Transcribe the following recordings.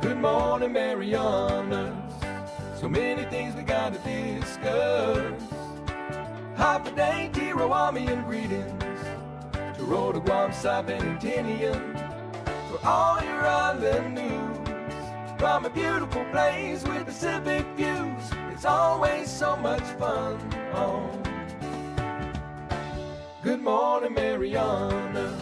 Good morning, Marianas. So many things we gotta discuss. Happy day, Tirawami greetings. To Rhoda, Guam, Saipan, and Tinian. For all your island news. From a beautiful place with Pacific views. It's always so much fun. Oh. Good morning, Marianas.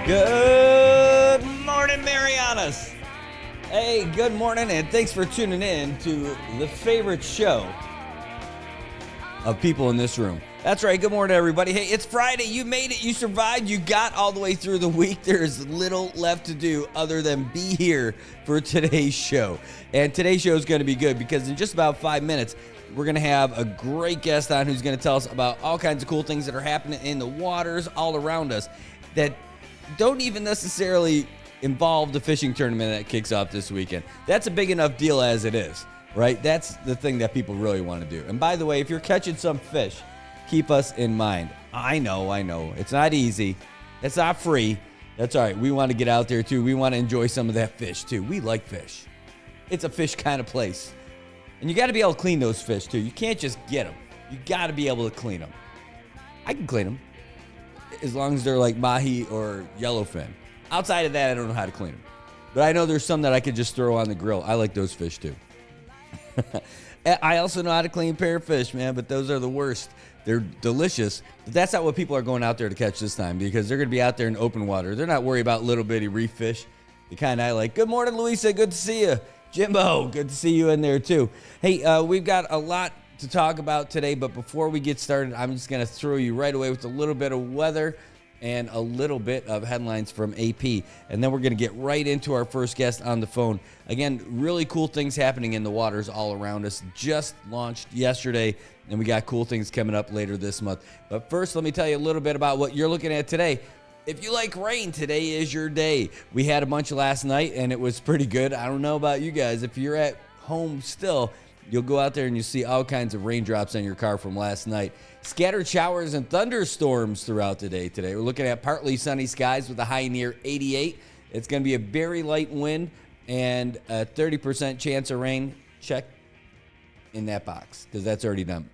Good morning, Marianas. Hey, good morning, and thanks for tuning in to the favorite show of people in this room. That's right. Good morning, everybody. Hey, it's Friday. You made it. You survived. You got all the way through the week. There's little left to do other than be here for today's show. And today's show is going to be good because in just about 5 minutes, we're going to have a great guest on who's going to tell us about all kinds of cool things that are happening in the waters all around us that don't even necessarily involve the fishing tournament that kicks off this weekend. That's a big enough deal as it is, right? That's the thing that people really want to do. And by the way, if you're catching some fish, keep us in mind. I know. It's not easy. It's not free. That's all right. We want to get out there too. We want to enjoy some of that fish too. We like fish. It's a fish kind of place. And you got to be able to clean those fish too. You can't just get them. You got to be able to clean them. I can clean them. As long as they're like mahi or yellowfin. Outside of that, I don't know how to clean them. But I know there's some that I could just throw on the grill. I like those fish too. I also know how to clean parrotfish, man, but those are the worst. They're delicious, but that's not what people are going out there to catch this time because they're going to be out there in open water. They're not worried about little bitty reef fish. The kind I like. Good morning, Louisa. Good to see you. Jimbo, good to see you in there too. Hey, we've got a lot to talk about today, but before we get started, I'm just going to throw you right away with a little bit of weather and a little bit of headlines from AP, and then we're going to get right into our first guest on the phone. Again, really cool things happening in the waters all around us. Just launched yesterday, and we got cool things coming up later this month. But first, let me tell you a little bit about what you're looking at today. If you like rain, today is your day. We had a bunch last night, and it was pretty good. I don't know about you guys. If you're at home still, you'll go out there and you see all kinds of raindrops on your car from last night. Scattered showers and thunderstorms throughout the day today. We're looking at partly sunny skies with a high near 88. It's going to be a very light wind and a 30% chance of rain. Check in that box because that's already done.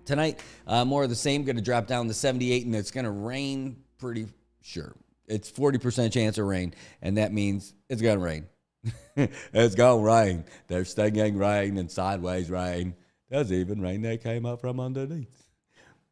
Tonight, more of the same. Going to drop down to 78 and it's going to rain pretty sure. It's 40% chance of rain, and that means it's going to rain. It's gonna rain. There's stinging rain and sideways rain. There's even rain that came up from underneath.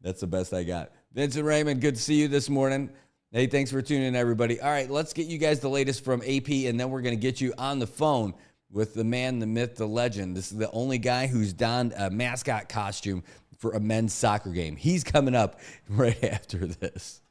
That's the best I got. Vincent Raymond, good to see you this morning. Hey, thanks for tuning in, everybody. All right, let's get you guys the latest from AP, and then we're going to get you on the phone with the man, the myth, the legend. This is the only guy who's donned a mascot costume for a men's soccer game. He's coming up right after this.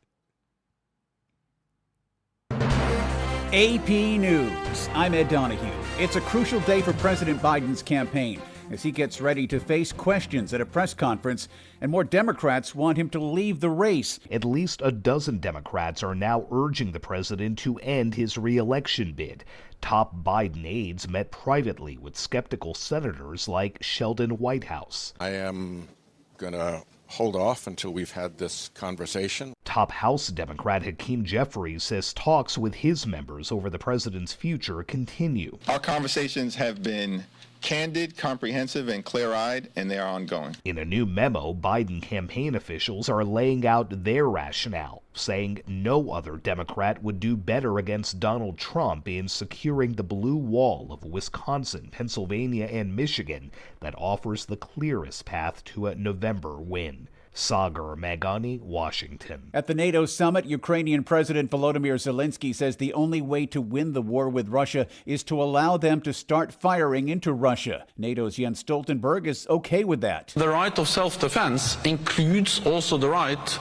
AP News. I'm Ed Donahue. It's a crucial day for President Biden's campaign as he gets ready to face questions at a press conference, and more Democrats want him to leave the race. At least a dozen Democrats are now urging the president to end his re-election bid. Top Biden aides met privately with skeptical senators like Sheldon Whitehouse. I am going to hold off until we've had this conversation. Top House Democrat Hakeem Jeffries says talks with his members over the president's future continue. Our conversations have been candid, comprehensive, and clear-eyed, and they are ongoing. In a new memo, Biden campaign officials are laying out their rationale, saying no other Democrat would do better against Donald Trump in securing the blue wall of Wisconsin, Pennsylvania, and Michigan that offers the clearest path to a November win. Sagar Magani, Washington. At the NATO summit, Ukrainian President Volodymyr Zelensky says the only way to win the war with Russia is to allow them to start firing into Russia. NATO's Jens Stoltenberg is okay with that. The right of self-defense includes also the right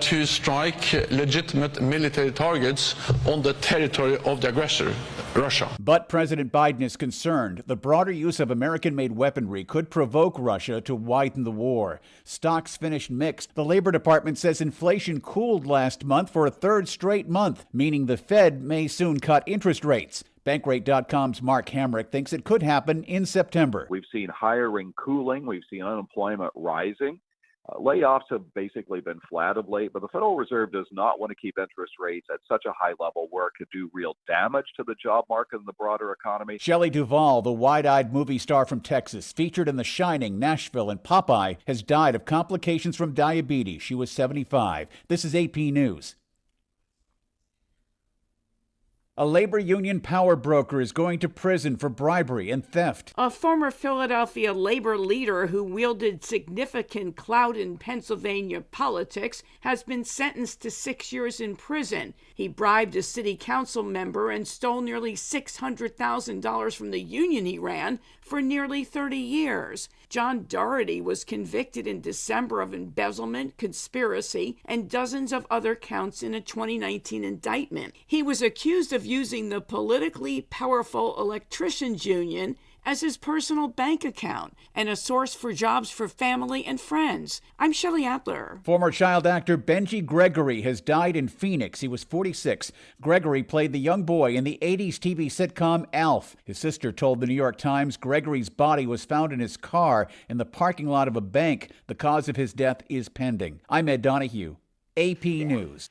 to strike legitimate military targets on the territory of the aggressor, Russia. But President Biden is concerned the broader use of American-made weaponry could provoke Russia to widen the war. Stocks finished mixed. The Labor Department says inflation cooled last month for a third straight month, meaning the Fed may soon cut interest rates. Bankrate.com's Mark Hamrick thinks it could happen in September. We've seen hiring cooling. We've seen unemployment rising. Layoffs have basically been flat of late, but the Federal Reserve does not want to keep interest rates at such a high level where it could do real damage to the job market and the broader economy. Shelley Duvall, the wide-eyed movie star from Texas, featured in The Shining, Nashville, and Popeye, has died of complications from diabetes. She was 75. This is AP News. A labor union power broker is going to prison for bribery and theft. A former Philadelphia labor leader who wielded significant clout in Pennsylvania politics has been sentenced to 6 years in prison. He bribed a city council member and stole nearly $600,000 from the union he ran for nearly 30 years. John Doherty was convicted in December of embezzlement, conspiracy, and dozens of other counts in a 2019 indictment. He was accused of using the politically powerful electricians union as his personal bank account and a source for jobs for family and friends. I'm Shelley Adler. Former child actor Benji Gregory has died in Phoenix. He was 46. Gregory played the young boy in the 80s TV sitcom Alf. His sister told the New York Times Gregory's body was found in his car in the parking lot of a bank. The cause of his death is pending. I'm Ed Donahue, AP News.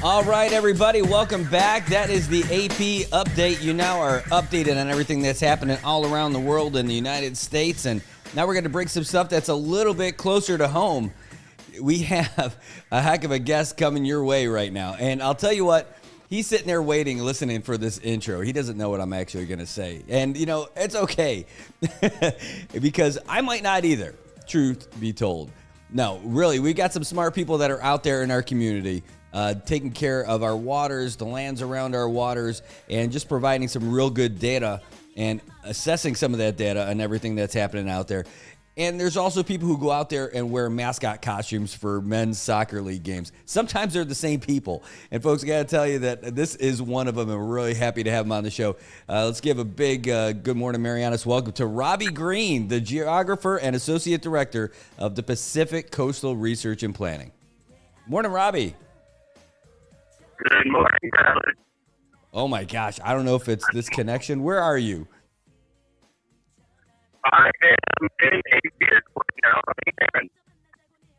All right, everybody, welcome back. That is the AP update. You now are updated on everything that's happening all around the world in the United States. And now we're going to bring some stuff that's a little bit closer to home. We have a heck of a guest coming your way right now. And I'll tell you what, he's sitting there waiting, listening for this intro. He doesn't know what I'm actually going to say. And, you know, it's okay because I might not either, truth be told. No, really, we got some smart people that are out there in our community taking care of our waters, the lands around our waters, and just providing some real good data and assessing some of that data and everything that's happening out there. And there's also people who go out there and wear mascot costumes for men's soccer league games. Sometimes they're the same people. And folks, I got to tell you that this is one of them, and we're really happy to have him on the show. Let's give a big good morning, Marianas. Welcome to Robbie Green, the geographer and associate director of the Pacific Coastal Research and Planning. Morning, Robbie. Good morning, Tyler. Oh my gosh, I don't know if it's this connection. Where are you? I am in a vehicle now.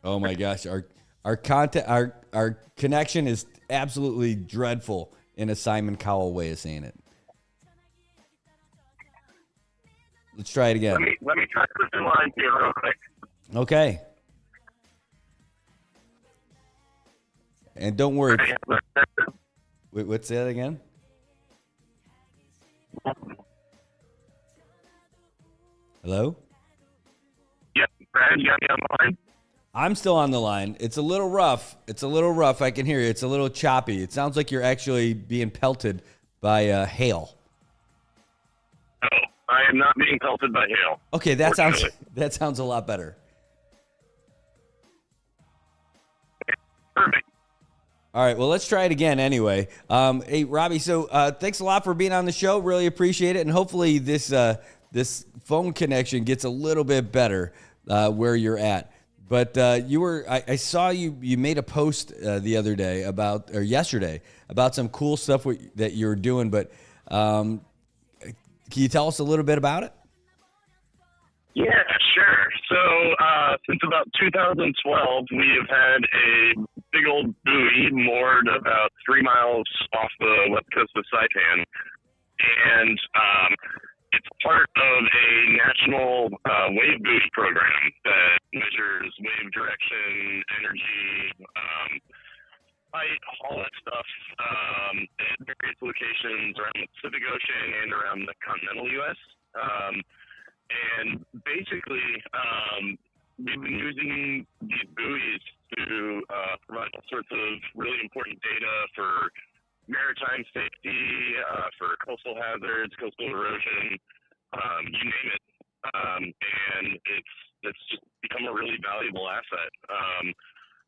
Oh my gosh, our connection is absolutely dreadful in a Simon Cowell way of saying it. Let's try it again. Let me try to put the line here real quick. Okay. And don't worry. Wait, what's that again? Hello? Yep, Brad, you got me on the line? I'm still on the line. It's a little rough. I can hear you. It's a little choppy. It sounds like you're actually being pelted by hail. No, I am not being pelted by hail. Okay, that sounds a lot better. Perfect. All right, well, let's try it again anyway. Hey, Robbie, so thanks a lot for being on the show. Really appreciate it. And hopefully this phone connection gets a little bit better where you're at. But I saw you made a post the other day yesterday about some cool stuff that you were doing. But can you tell us a little bit about it? Yeah, sure. So since about 2012, we have had a big old buoy moored about 3 miles off the west coast of Saipan. And it's part of a national wave buoy program that measures wave direction, energy, height, all that stuff at various locations around the Pacific Ocean and around the continental U.S. And basically, we've been using these buoys to provide all sorts of really important data for maritime safety, for coastal hazards, coastal erosion, you name it. And it's just become a really valuable asset.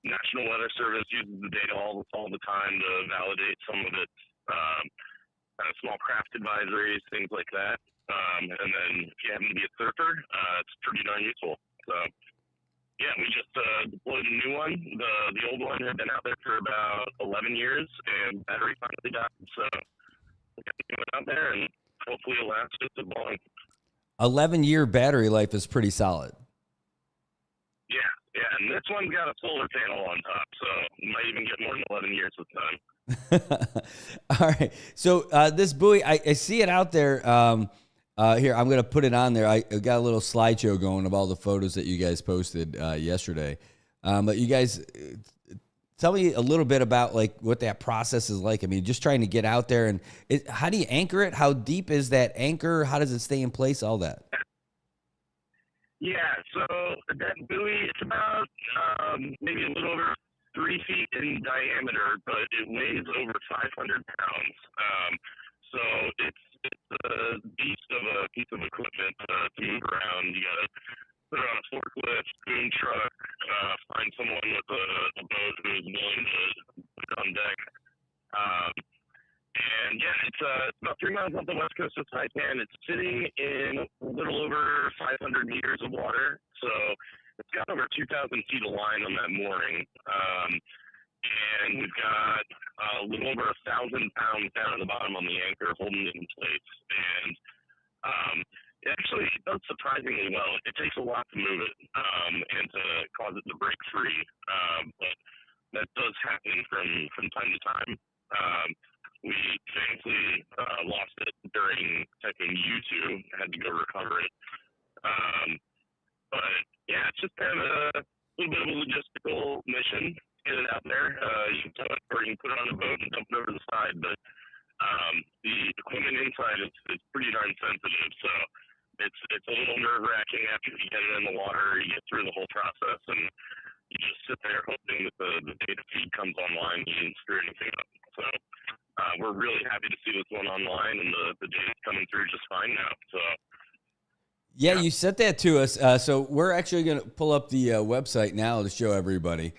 National Weather Service uses the data all the time to validate some of its kind of small craft advisories, things like that. And then if you happen to be a surfer, it's pretty darn useful. So, yeah, we just deployed a new one. The old one had been out there for about 11 years, and battery finally died. So we got the new one out there, and hopefully it'll last just as long. 11-year battery life is pretty solid. Yeah, and this one's got a solar panel on top, so you might even get more than 11 years with time. All right. So this buoy, I see it out there. Here, I'm going to put it on there. I got a little slideshow going of all the photos that you guys posted yesterday. But you guys, tell me a little bit about like what that process is like. I mean, just trying to get out there, and how do you anchor it? How deep is that anchor? How does it stay in place? All that. Yeah, so that buoy, it's about maybe a little over 3 feet in diameter, but it weighs over 500 pounds. So it's a beast of a piece of equipment to move around. You got to put it on a forklift, boom truck, find someone with a boat who's willing to put it on deck. And yeah, it's about 3 miles off the west coast of Saipan. It's sitting in a little over 500 meters of water, so it's got over 2,000 feet of line on that mooring. And we've got a little over 1,000 pounds down at the bottom on the anchor holding it in place. And it actually does surprisingly well. It takes a lot to move it and to cause it to break free, but that does happen from time to time. We thankfully lost it during Typhoon U2. Had to go recover it. But yeah, it's just kind of a little bit of a logistical mission to get it out there. You can tow it, or you can put it on a boat and dump it over the side. But the equipment inside is pretty darn sensitive, so it's a little nerve-wracking after you get it in the water. You get through the whole process, and you just sit there hoping that the data feed comes online. You didn't screw anything up. So we're really happy to see this one online, and the data's coming through just fine now. So yeah, you sent that to us. So we're actually going to pull up the website now to show everybody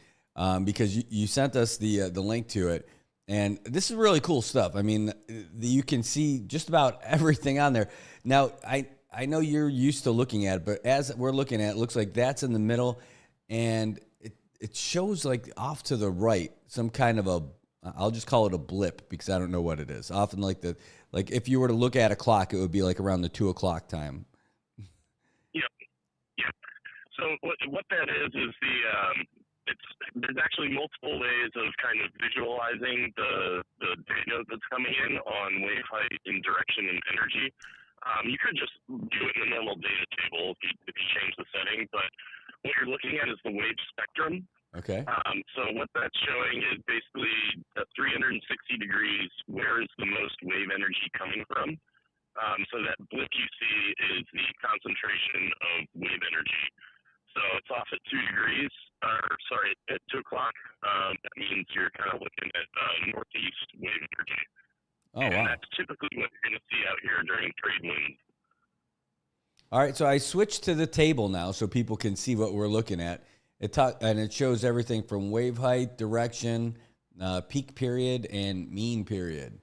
because you sent us the link to it. And this is really cool stuff. I mean, you can see just about everything on there. Now, I know you're used to looking at it, but as we're looking at it, it looks like that's in the middle, and it shows like off to the right some kind of I'll just call it a blip because I don't know what it is. Often like if you were to look at a clock, it would be like around the 2 o'clock time. Yep. So what that is there's actually multiple ways of kind of visualizing the data that's coming in on wave height and direction and energy. You could just do it in a normal data table if you change the setting, but what you're looking at is the wave spectrum. Okay. So what that's showing is basically at 360 degrees, where is the most wave energy coming from? So that blip you see is the concentration of wave energy. So it's off at 2 degrees, at 2 o'clock. That means you're kind of looking at northeast wave energy. Oh, wow. And that's typically what you're going to see out here during trade winds. All right, so I switched to the table now so people can see what we're looking at. And it shows everything from wave height, direction, peak period, and mean period.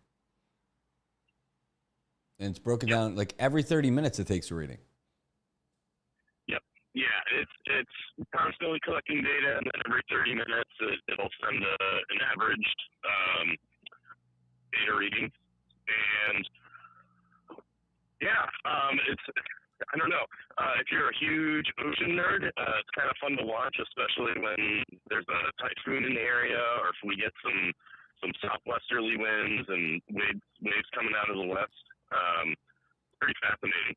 And it's broken down like every 30 minutes it takes a reading. Yep. Yeah, it's constantly collecting data, and then every 30 minutes it'll send an averaged data reading. And yeah, I don't know. If you're a huge ocean nerd, it's kind of fun to watch, especially when there's a typhoon in the area, or if we get some southwesterly winds and waves coming out of the west. Pretty fascinating.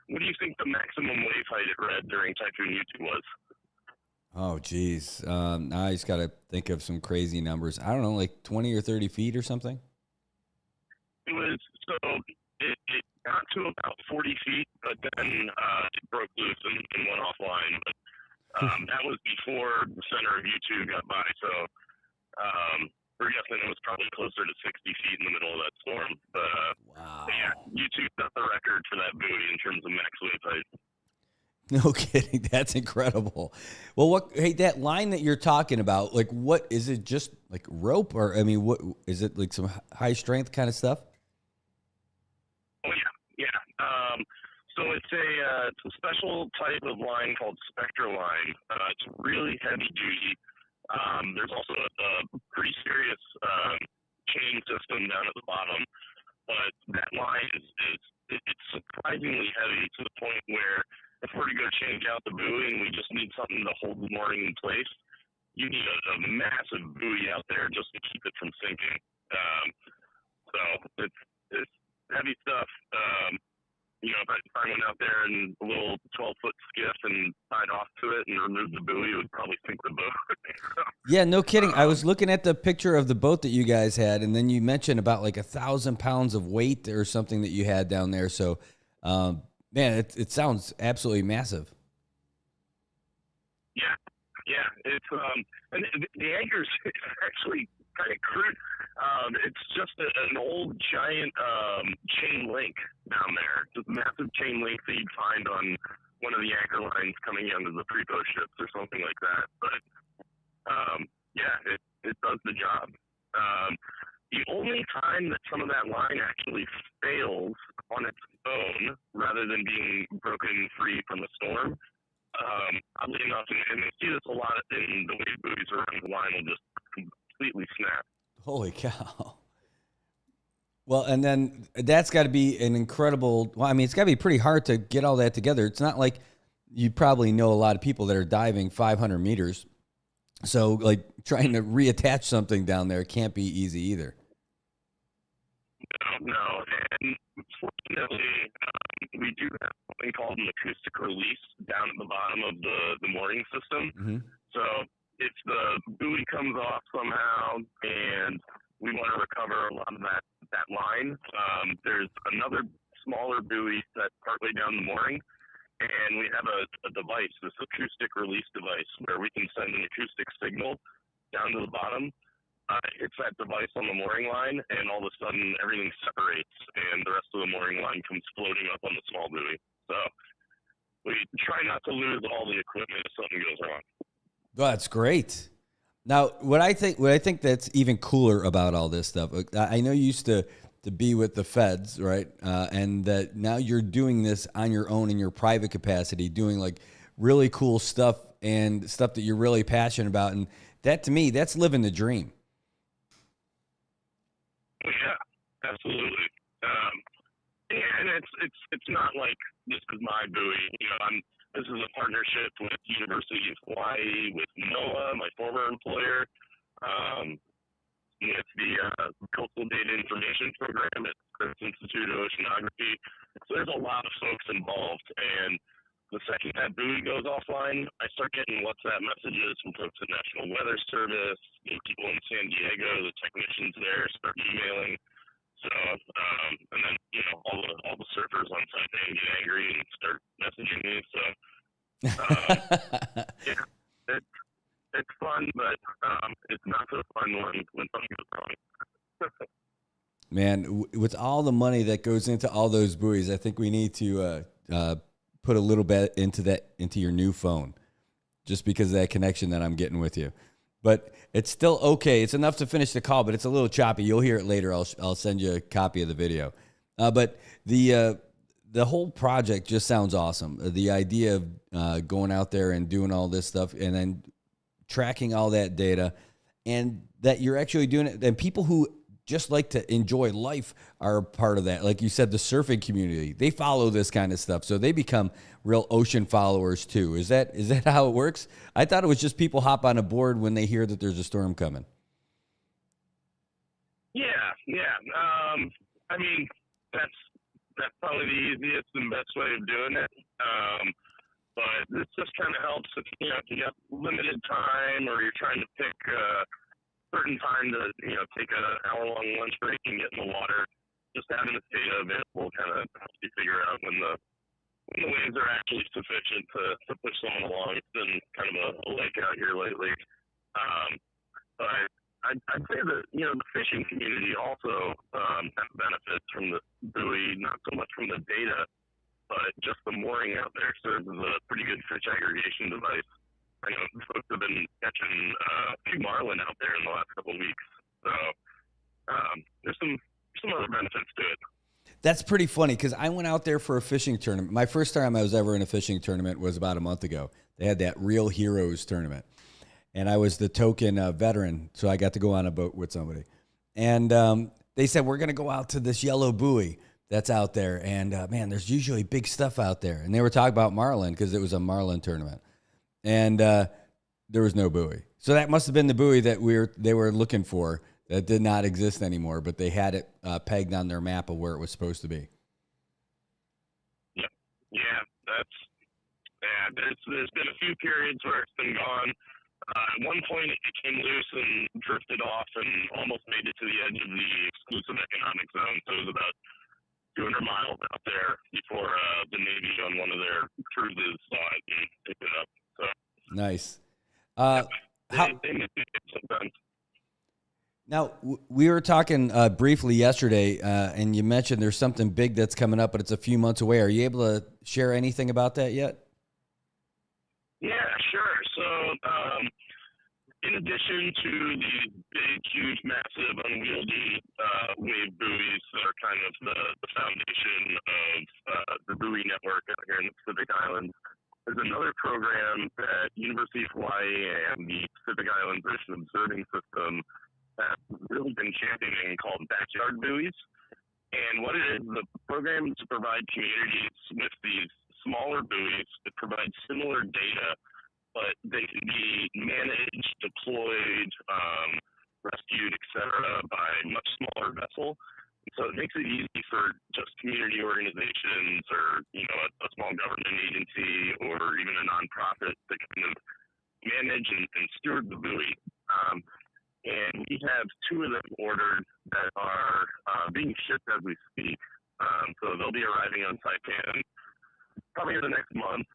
What do you think the maximum wave height it read during Typhoon U2 was? Oh, geez. Now I just got to think of some crazy numbers. I don't know, like 20 or 30 feet or something? It was, so it got to about 40 feet, but then it broke loose and went offline. But that was before the center of U2 got by, so we're guessing it was probably closer to 60 feet in the middle of that storm. But yeah, U2 got the record for that buoy in terms of max wave height. No kidding. That's incredible. Well, hey, that line that you're talking about, like, what is it? Just like rope, or I mean, what is it? Like some high strength kind of stuff? Oh yeah. So it's a special type of line called Spectra line. It's really heavy duty. There's also a pretty serious chain system down at the bottom, but that line it's surprisingly heavy to the point where if we're to go change out the buoy and we just need something to hold the mooring in place, you need a massive buoy out there just to keep it from sinking. So it's heavy stuff. If I went out there in a little 12-foot skiff and tied off to it and removed the buoy, it would probably sink the boat. Yeah, no kidding. I was looking at the picture of the boat that you guys had, and then you mentioned about like 1,000 pounds of weight or something that you had down there. So, man, it sounds absolutely massive. Yeah. It's and the anchor's actually kind of crude. It's just an old giant chain link down there. Just a massive chain link that you'd find on one of the anchor lines coming into the pre-post ships or something like that. But it does the job. The only time that some of that line actually fails on its own, rather than being broken free from a storm, oddly enough, and we see this a lot in the way buoys around the line will just completely snap. Holy cow. Well, and then that's got to be an incredible, well, I mean, it's got to be pretty hard to get all that together. It's not like you probably know a lot of people that are diving 500 meters. So, like, trying to reattach something down there can't be easy either. No. And fortunately, we do have something called an acoustic release down at the bottom of the mooring system. Mm-hmm. So if the buoy comes off somehow and we want to recover a lot of that line, there's another smaller buoy set partway down the mooring, and we have a device, this acoustic release device, where we can send an acoustic signal down to the bottom. Hits that device on the mooring line, and all of a sudden everything separates, and the rest of the mooring line comes floating up on the small buoy. So we try not to lose all the equipment if something goes wrong. Well, that's great. Now, what I think that's even cooler about all this stuff, I know you used to be with the feds, right? And that now you're doing this on your own in your private capacity, doing like really cool stuff and stuff that you're really passionate about. And that, to me, that's living the dream. Yeah, absolutely. And it's not like this is my buoy. This is a partnership with University of Hawaii, with NOAA, my former employer, with the Coastal Data Information Program at Critics Institute of Oceanography. So there's a lot of folks involved, and the second that buoy goes offline, I start getting WhatsApp messages from folks at National Weather Service, people in San Diego, the technicians there start emailing. So, and then, all the surfers on site, they get angry and start messaging me. So, yeah, it's fun, but it's not so fun when something goes wrong. Man, with all the money that goes into all those buoys, I think we need to put a little bit into your new phone, just because of that connection that I'm getting with you. But it's still okay. It's enough to finish the call, but it's a little choppy. You'll hear it later. I'll send you a copy of the video. But the whole project just sounds awesome. The idea of going out there and doing all this stuff and then tracking all that data, and that you're actually doing it. And people who just like to enjoy life are a part of that. Like you said, the surfing community, they follow this kind of stuff. So they become real ocean followers too. Is that how it works? I thought it was just people hop on a board when they hear that there's a storm coming. Yeah. I mean, that's probably the easiest and best way of doing it. But this just kind of helps if you have limited time, or you're trying to pick a certain time to take an hour-long lunch break and get in the water. just having this data available kind of helps you figure out when the waves are actually sufficient to push someone along. It's been kind of a lake out here lately. But I'd say that, the fishing community also has benefits from the buoy, not so much from the data, but just the mooring out there serves as a pretty good fish aggregation device. I know folks have been catching a few marlin out there in the last couple of weeks. So there's some other benefits to it. That's pretty funny because I went out there for a fishing tournament. My first time I was ever in a fishing tournament was about a month ago. They had that Real Heroes tournament. And I was the token veteran, so I got to go on a boat with somebody. And they said, we're going to go out to this yellow buoy that's out there. And, man, there's usually big stuff out there. And they were talking about marlin because it was a marlin tournament. And there was no buoy. So that must have been the buoy that they were looking for that did not exist anymore, but they had it pegged on their map of where it was supposed to be. Yeah, there's been a few periods where it's been gone. At one point, it came loose and drifted off and almost made it to the edge of the exclusive economic zone. So it was about 200 miles out there before the Navy on one of their cruises saw it and picked it up. So Nice. they miss it sometimes. Now, we were talking briefly yesterday, and you mentioned there's something big that's coming up, but it's a few months away. Are you able to share anything about that yet? Yeah, sure. So, in addition to these big, huge, massive, unwieldy wave buoys that are kind of the foundation of the buoy network out here in the Pacific Islands, there's another program that University of Hawaii and the Pacific Islands Ocean Observing System have really been championing called backyard buoys. And what it is, the program is to provide communities with these smaller buoys that provide similar data, but they can be managed, deployed, rescued, etc., by a much smaller vessel. So it makes it easy for just community organizations or, a small government agency or even a nonprofit to kind of manage and steward the buoy. And we have 2 of them ordered that are being shipped as we speak. So they'll be arriving on Saipan probably in the next month.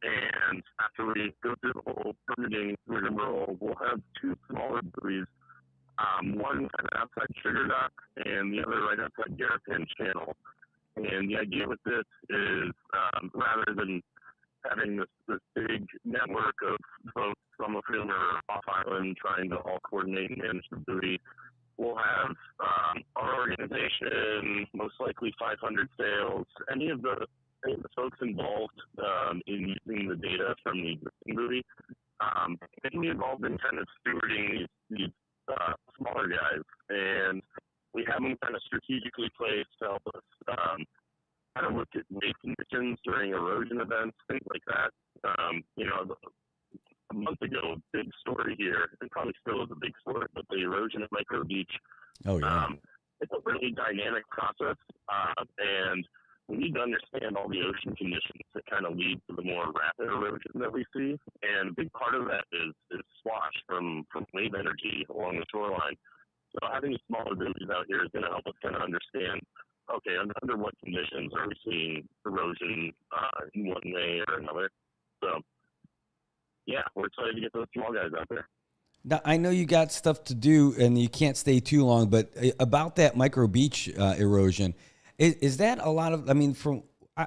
And after we go through the whole permitting rigmarole, we'll have 2 smaller buoys, one kind of outside Sugar Dock and the other right outside Garapan Channel. And the idea with this is rather than having this big network of folks, some of whom are off island trying to all coordinate and manage the buoy, we'll have our organization, most likely 500 sails, any of the folks involved in using the data from the existing buoy, they can be involved in kind of stewarding these smaller guys. And we have them kind of strategically placed to help us kind of look at wave conditions during erosion events, things like that. A month ago, a big story here, and probably still is a big story, but the erosion at Micro Beach. Oh, yeah. It's a really dynamic process, and we need to understand all the ocean conditions that kind of lead to the more rapid erosion that we see. And a big part of that is swash from wave energy along the shoreline. So having these smaller buoys out here is going to help us kind of understand, okay, under what conditions are we seeing erosion in one way or another. So, yeah, we're excited to get those small guys out there. Now, I know you got stuff to do and you can't stay too long, but about that Micro Beach erosion, is that a lot of,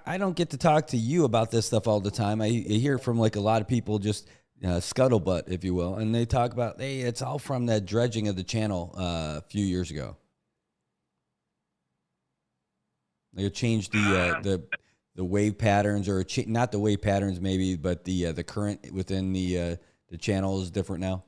I don't get to talk to you about this stuff all the time. I hear from like a lot of people just scuttlebutt, if you will, and they talk about, hey, it's all from that dredging of the channel a few years ago. They changed the wave patterns, or not the wave patterns maybe, but the current within the channel is different now.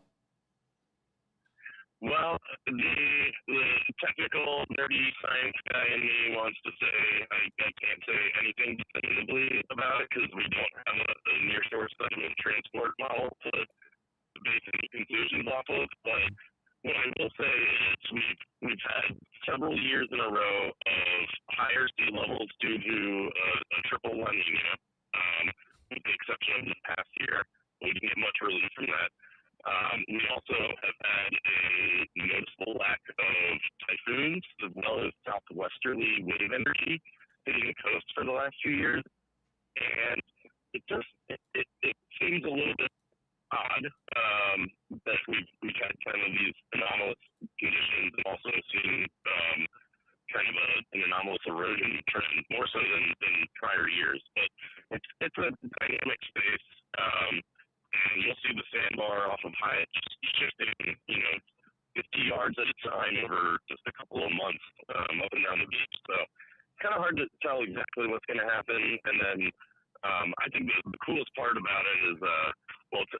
Well, the technical nerdy science guy in me wants to say I can't say anything definitively about it because we don't have a near-shore sediment transport model to base any conclusions off of. But what I will say is we've had several years in a row of higher sea levels due to a triple La Nina, with the exception of this past year. We didn't get much relief from that. We also have had a noticeable lack of typhoons as well as southwest westerly wave energy hitting the coast for the last few years, and it seems a little bit odd that we've had kind of these anomalous conditions, and also seen kind of an anomalous erosion trend, more so than prior years. But it's a dynamic space, and you'll see the sandbar off of Hyatt just shifting, 50 yards at a time over just a couple of months up and down the beach. So it's kind of hard to tell exactly what's going to happen. And then I think the coolest part about it is,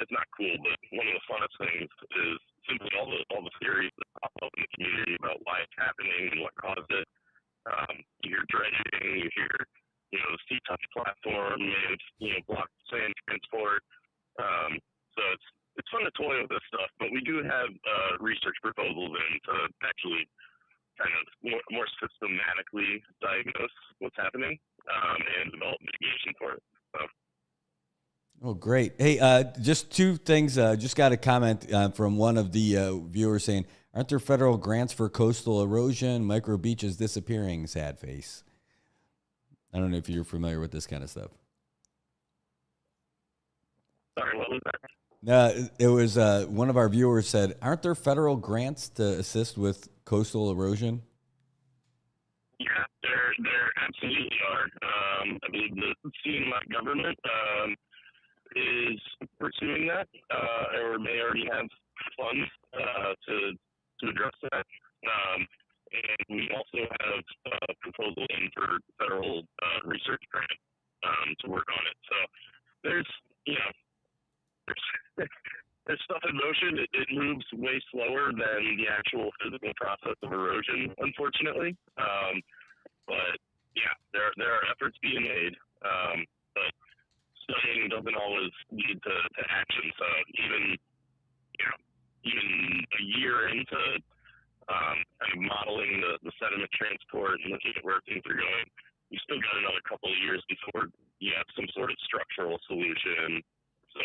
it's not cool, but one of the funnest things is simply all the theories that pop up in the community about why it's happening and what caused it. You hear dredging, you hear, the sea touch platform may have, blocked sand transport. So it's fun to toy with this stuff, but we do have research proposals in to actually kind of more systematically diagnose what's happening and develop mitigation for it. So. Oh, great. Hey, just two things. Just got a comment from one of the viewers saying, aren't there federal grants for coastal erosion? Micro beaches disappearing, sad face. I don't know if you're familiar with this kind of stuff. Sorry, what was that? It was one of our viewers said, aren't there federal grants to assist with coastal erosion? Yeah, there absolutely are. I believe the CNMI government is pursuing that, or may already have funds to address that. And we also have a proposal in for federal research grant to work on it. So there's stuff in motion. It moves way slower than the actual physical process of erosion, unfortunately. But yeah, there are efforts being made. But studying doesn't always lead to action. So even a year into kind of modeling the sediment transport and looking at where things are going, you still got another couple of years before you have some sort of structural solution. So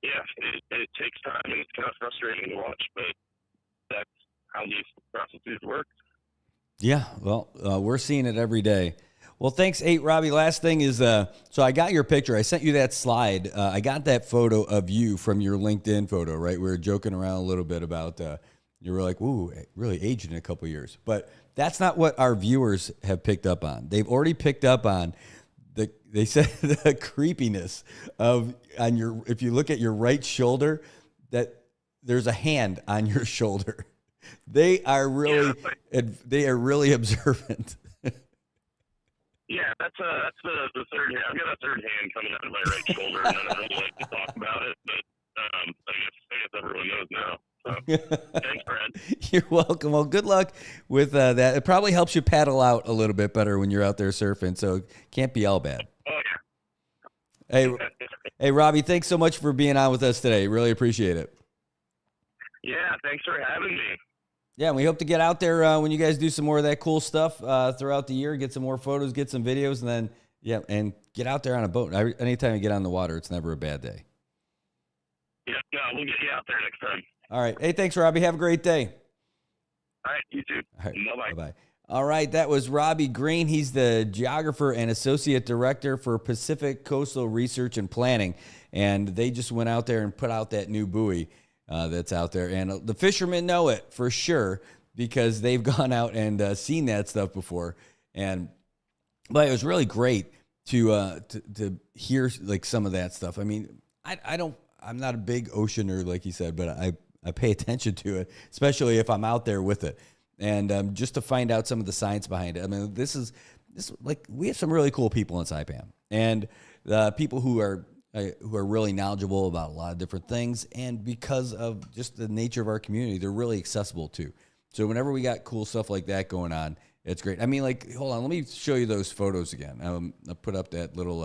yeah, it takes time, and it's kind of frustrating to watch, but that's how these processes work. Yeah, well, we're seeing it every day. Well, thanks. Hey, Robbie, last thing is, so I got your picture. I sent you that slide. I got that photo of you from your LinkedIn photo, right? We were joking around a little bit about, you were like, ooh, really aged in a couple of years. But that's not what our viewers have picked up on. They've already picked up on they said the creepiness if you look at your right shoulder, that there's a hand on your shoulder. They are really observant. Yeah, that's the third hand. I've got a third hand coming out of my right shoulder, and I don't really like to talk about it, but I guess everyone knows now. So, thanks, Brad. You're welcome. Well, good luck with that. It probably helps you paddle out a little bit better when you're out there surfing, so it can't be all bad. Oh, yeah. Hey, Robbie, thanks so much for being on with us today. Really appreciate it. Yeah, thanks for having me. Yeah, and we hope to get out there when you guys do some more of that cool stuff throughout the year, get some more photos, get some videos, and then, and get out there on a boat. Anytime you get on the water, it's never a bad day. Yeah, no, we'll get you out there next time. All right. Hey, thanks, Robbie. Have a great day. All right, you too. All right. Bye-bye. Bye-bye. All right, that was Robbie Green. He's the geographer and associate director for Pacific Coastal Research and Planning, and they just went out there and put out that new buoy that's out there. And the fishermen know it for sure because they've gone out and seen that stuff before. But it was really great to hear like some of that stuff. I mean, I'm not a big ocean nerd like you said, but I pay attention to it, especially if I'm out there with it. And just to find out some of the science behind it. I mean, this is like we have some really cool people in Saipan, and people who are really knowledgeable about a lot of different things. And because of just the nature of our community, they're really accessible too. So whenever we got cool stuff like that going on, it's great. I mean, like, hold on, let me show you those photos again. I put up that little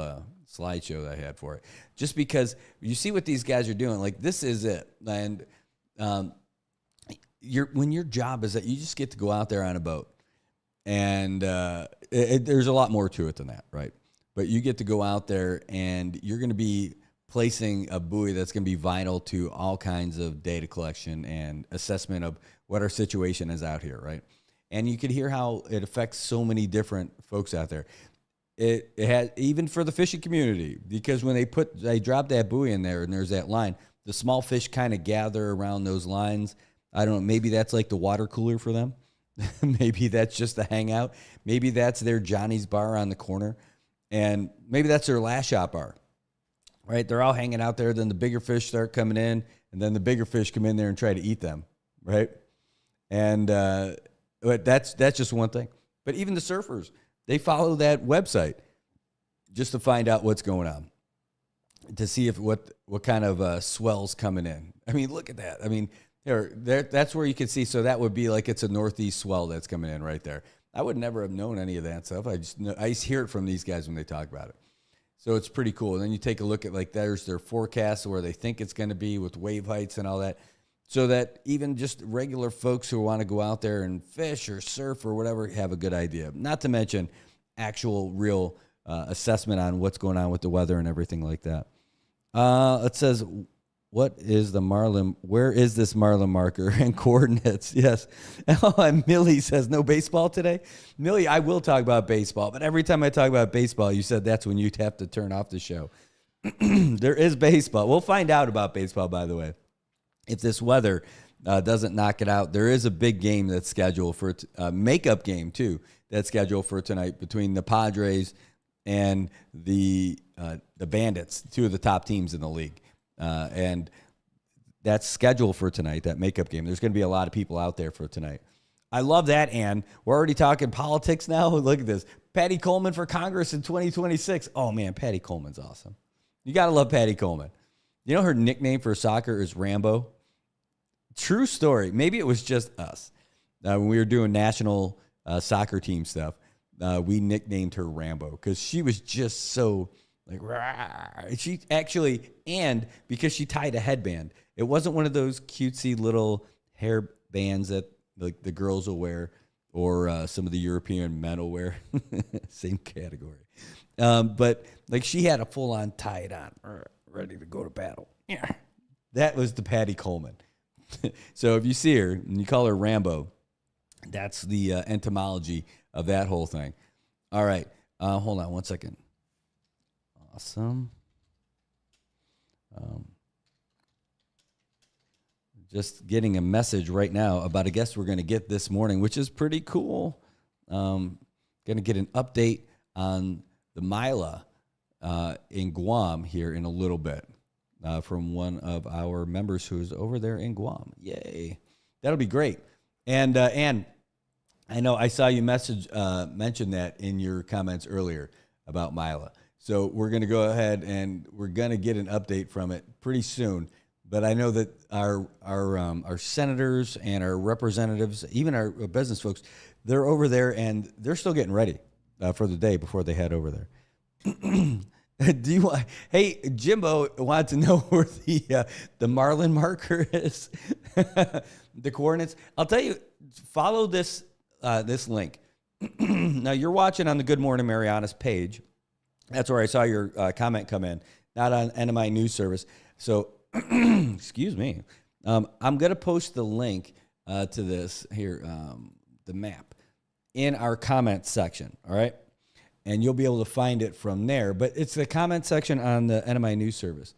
slideshow that I had for it, just because you see what these guys are doing. Like, this is it, and when your job is that you just get to go out there on a boat, and there's a lot more to it than that, right? But you get to go out there, and you're going to be placing a buoy that's going to be vital to all kinds of data collection and assessment of what our situation is out here, right? And you could hear how it affects so many different folks out there. It has, even for the fishing community, because when they drop that buoy in there and there's that line, the small fish kind of gather around those lines. I don't know, maybe that's like the water cooler for them. Maybe that's just the hangout. Maybe that's their Johnny's bar on the corner. And maybe that's their last shot bar, right? They're all hanging out there. Then the bigger fish start coming in, and then the bigger fish come in there and try to eat them, right? And but that's just one thing. But even the surfers, they follow that website just to find out what's going on, to see if what kind of swells coming in. I mean, look at that. I mean, there, that's where you can see. So that would be like it's a northeast swell that's coming in right there. I would never have known any of that stuff. I just hear it from these guys when they talk about it. So it's pretty cool. And then you take a look at, like, there's their forecast where they think it's going to be with wave heights and all that. So that even just regular folks who want to go out there and fish or surf or whatever have a good idea. Not to mention actual real assessment on what's going on with the weather and everything like that. It says, what is the Marlin? Where is this Marlin marker and coordinates? Yes. Oh, and Millie says, no baseball today? Millie, I will talk about baseball, but every time I talk about baseball, you said that's when you'd have to turn off the show. There is baseball. We'll find out about baseball, by the way. If this weather doesn't knock it out, there is a big game that's scheduled for a makeup game, too, that's scheduled for tonight between the Padres and the Bandits, two of the top teams in the league. And that's scheduled for tonight, that makeup game. There's going to be a lot of people out there for tonight. I love that, Ann. We're already talking politics now. Look at this. Patty Coleman for Congress in 2026. Oh, man, Patty Coleman's awesome. You got to love Patty Coleman. You know her nickname for soccer is Rambo? True story. Maybe it was just us. When we were doing national soccer team stuff, we nicknamed her Rambo because she was just so... like, rah. She actually, and because she tied a headband, it wasn't one of those cutesy little hair bands that like the girls will wear or some of the European men will wear. Same category. But like she had a full on tie it on, ready to go to battle. Yeah. That was the Patty Coleman. So if you see her and you call her Rambo, that's the entomology of that whole thing. All right. Hold on one second. Awesome. Just getting a message right now about a guest we're going to get this morning, which is pretty cool. Going to get an update on the Mila in Guam here in a little bit from one of our members who's over there in Guam. Yay. That'll be great. And I know I saw you mention that in your comments earlier about Mila. So we're going to go ahead and we're going to get an update from it pretty soon. But I know that our senators and our representatives, even our business folks, they're over there and they're still getting ready for the day before they head over there. Hey, Jimbo wanted to know where the Marlin marker is, the coordinates. I'll tell you, follow this link. Now you're watching on the Good Morning Marianas page. That's where I saw your comment come in, not on NMI News Service. So, excuse me. I'm going to post the link to this here, the map, in our comment section, all right? And you'll be able to find it from there. But it's the comment section on the NMI News Service.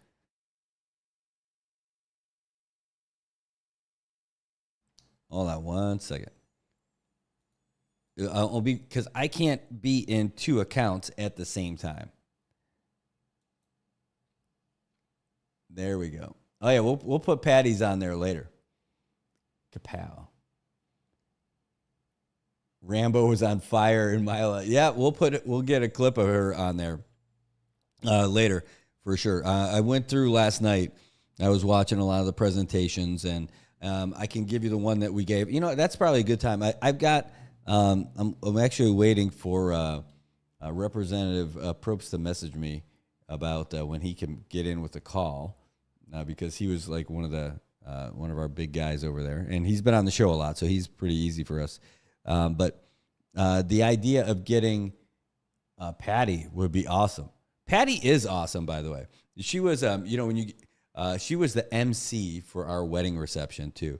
Hold on one second. I'll be, because I can't be in two accounts at the same time. There we go. Oh yeah, we'll put Patty's on there later. Kapow. Rambo was on fire in Mila. Yeah, we'll get a clip of her on there later for sure. I went through last night. I was watching a lot of the presentations, and I can give you the one that we gave. You know, that's probably a good time. I've got. I'm actually waiting for Representative Probst to message me about when he can get in with a call, because he was like one of our big guys over there, and he's been on the show a lot, so he's pretty easy for us. But the idea of getting Patty would be awesome. Patty is awesome, by the way. She was, she was the MC for our wedding reception too,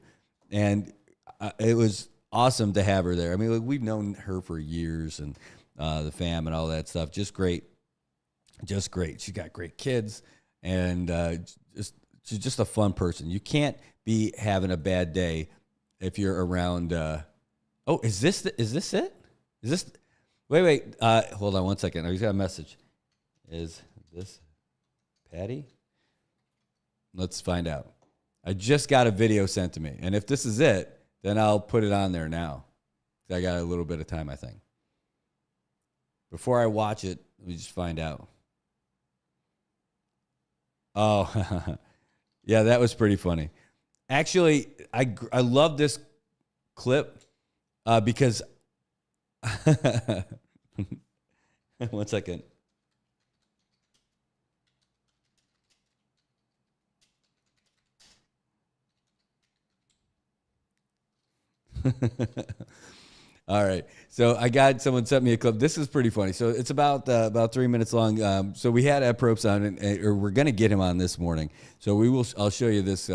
and it was awesome to have her there. I mean, like, we've known her for years, and the fam and all that stuff. Just great. Just great. She's got great kids, and she's just a fun person. You can't be having a bad day if you're around. Oh, is this it? Is this? Wait. Hold on 1 second. I just got a message. Is this Patty? Let's find out. I just got a video sent to me, and if this is it, then I'll put it on there now. I got a little bit of time, I think. Before I watch it, let me just find out. Oh, yeah, that was pretty funny. Actually, I love this clip because 1 second. All right. So someone sent me a clip. This is pretty funny. So it's about 3 minutes long. So we had Ed Probst on, or we're going to get him on this morning. So I'll show you this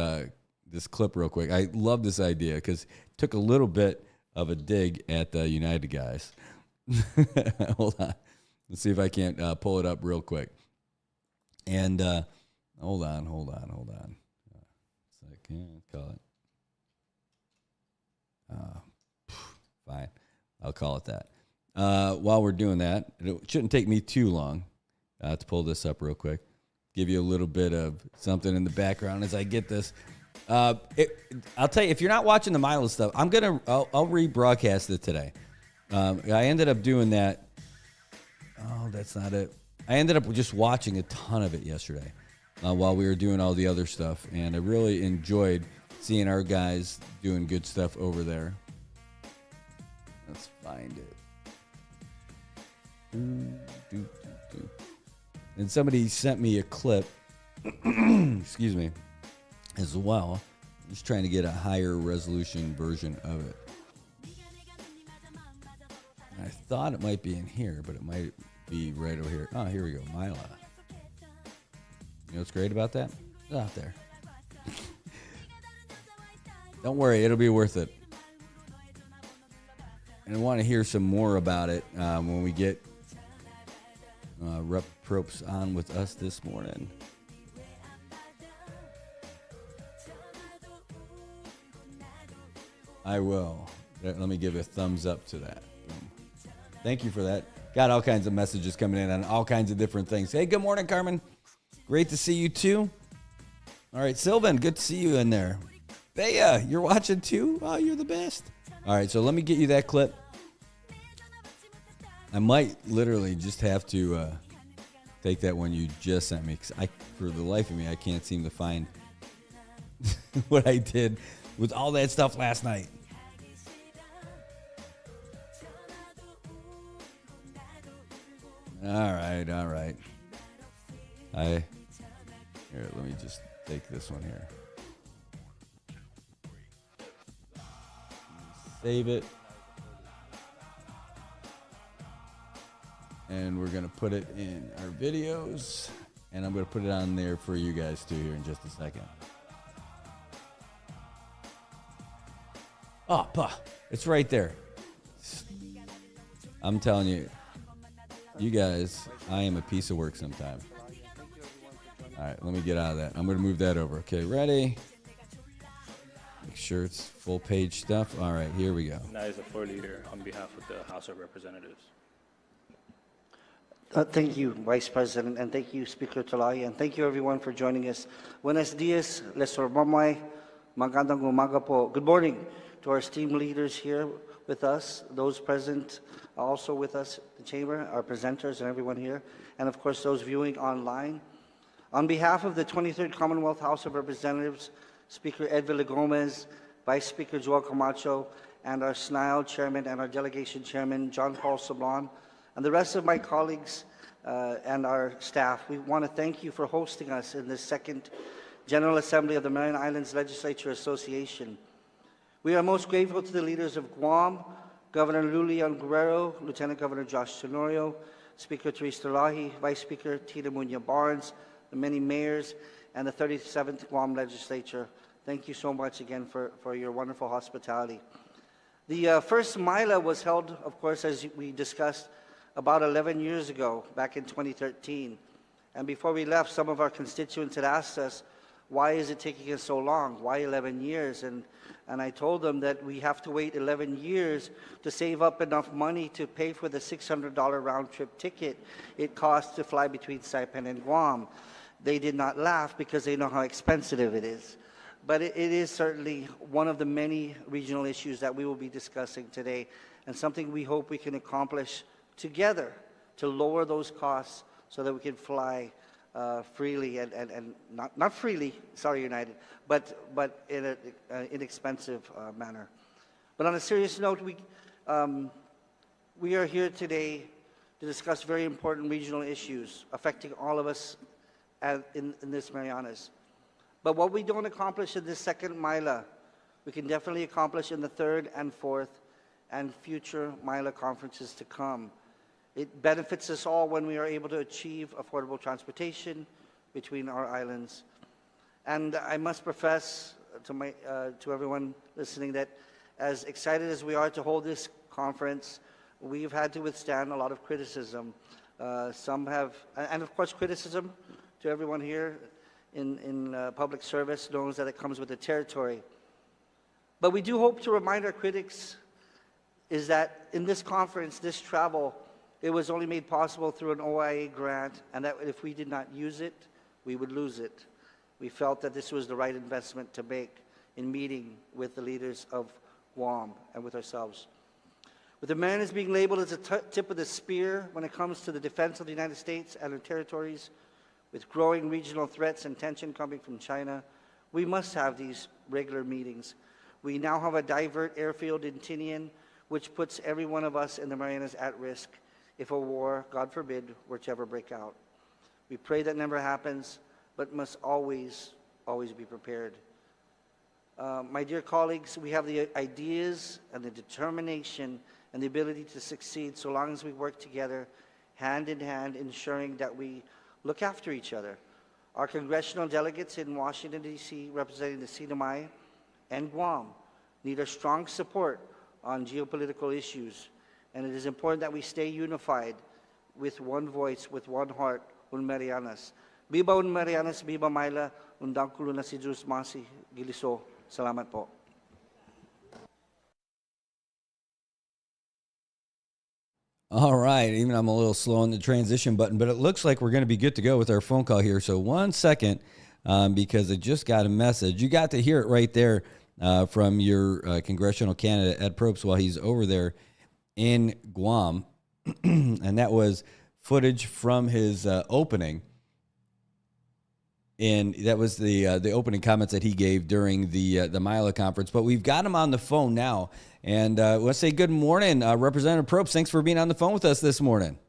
clip real quick. I love this idea because it took a little bit of a dig at the United guys. Hold on. Let's see if I can't pull it up real quick. And hold on. So I can't call it. Fine. I'll call it that. While we're doing that, it shouldn't take me too long to pull this up real quick. Give you a little bit of something in the background as I get this. I'll tell you, if you're not watching the Milo stuff, I'll rebroadcast it today. I ended up doing that. Oh, that's not it. I ended up just watching a ton of it yesterday while we were doing all the other stuff, and I really enjoyed seeing our guys doing good stuff over there. Let's find it. And somebody sent me a clip, excuse me, as well. I'm just trying to get a higher resolution version of it. I thought it might be in here, but it might be right over here. Oh, here we go. Mila. You know what's great about that? It's out there. Don't worry, it'll be worth it. And I want to hear some more about it when we get Rep Probst on with us this morning. I will. Let me give a thumbs up to that. Thank you for that. Got all kinds of messages coming in on all kinds of different things. Hey, good morning, Carmen. Great to see you too. All right, Sylvan, good to see you in there. Bea, you're watching too? Oh, you're the best. All right, so let me get you that clip. I might literally just have to take that one you just sent me, because for the life of me, I can't seem to find what I did with all that stuff last night. All right. Here, let me just take this one here. Save it. And we're going to put it in our videos. And I'm going to put it on there for you guys too here in just a second. Oh, it's right there. I'm telling you, you guys, I am a piece of work sometimes. All right, let me get out of that. I'm going to move that over. Okay, ready? Make sure it's full page stuff. All right, here we go. That is a floor leader on behalf of the House of Representatives. Thank you, Vice President, and thank you, Speaker Talay, and thank you, everyone, for joining us. Buenos dias, lesor mamay, magandang umaga po. Good morning to our esteemed leaders here with us, those present also with us in the chamber, our presenters and everyone here, and of course those viewing online. On behalf of the 23rd Commonwealth House of Representatives, Speaker Ed Villagomez, Vice Speaker Joel Camacho, and our SNILE Chairman and our Delegation Chairman, John Paul Sablon, and the rest of my colleagues and our staff, we want to thank you for hosting us in this second General Assembly of the Mariana Islands Legislature Association. We are most grateful to the leaders of Guam, Governor Lulian Guerrero, Lieutenant Governor Josh Tenorio, Speaker Therese Talahi, Vice Speaker Tita Munya Barnes, the many mayors, and the 37th Guam Legislature. Thank you so much again for your wonderful hospitality. The first Mila was held, of course, as we discussed, about 11 years ago, back in 2013. And before we left, some of our constituents had asked us, why is it taking us so long? Why 11 years? And I told them that we have to wait 11 years to save up enough money to pay for the $600 round-trip ticket it costs to fly between Saipan and Guam. They did not laugh because they know how expensive it is. But it is certainly one of the many regional issues that we will be discussing today, and something we hope we can accomplish together to lower those costs so that we can fly freely and not freely, sorry United, but in an inexpensive manner. But on a serious note, we are here today to discuss very important regional issues affecting all of us in this Marianas. But what we don't accomplish in this second Mila, we can definitely accomplish in the third and fourth and future Mila conferences to come. It benefits us all when we are able to achieve affordable transportation between our islands. And I must profess to everyone listening that as excited as we are to hold this conference, we've had to withstand a lot of criticism. Some have, and of course criticism to everyone here in public service knows that it comes with the territory. But we do hope to remind our critics is that in this conference, this travel, it was only made possible through an OIA grant, and that if we did not use it, we would lose it. We felt that this was the right investment to make in meeting with the leaders of Guam and with ourselves. With the Marianas being labeled as a tip of the spear when it comes to the defense of the United States and our territories, with growing regional threats and tension coming from China, we must have these regular meetings. We now have a divert airfield in Tinian, which puts every one of us in the Marianas at risk if a war, God forbid, were to ever break out. We pray that never happens, but must always be prepared. My dear colleagues, we have the ideas and the determination and the ability to succeed so long as we work together, hand in hand, ensuring that we look after each other. Our congressional delegates in Washington, D.C., representing the Sinamay and Guam, need our strong support on geopolitical issues. And it is important that we stay unified with one voice, with one heart, un Marianas. Viva un Marianas, viva Mila, undang kulo na si Diyos Masi, Giliso. Salamat po. All right, even I'm a little slow on the transition button, but it looks like we're going to be good to go with our phone call here. So 1 second, because I just got a message. You got to hear it right there from your congressional candidate, Ed Probst, while he's over there in Guam. And that was footage from his opening. And that was the opening comments that he gave during the Mila conference. But we've got him on the phone now. And let's say good morning, Representative Probst. Thanks for being on the phone with us this morning.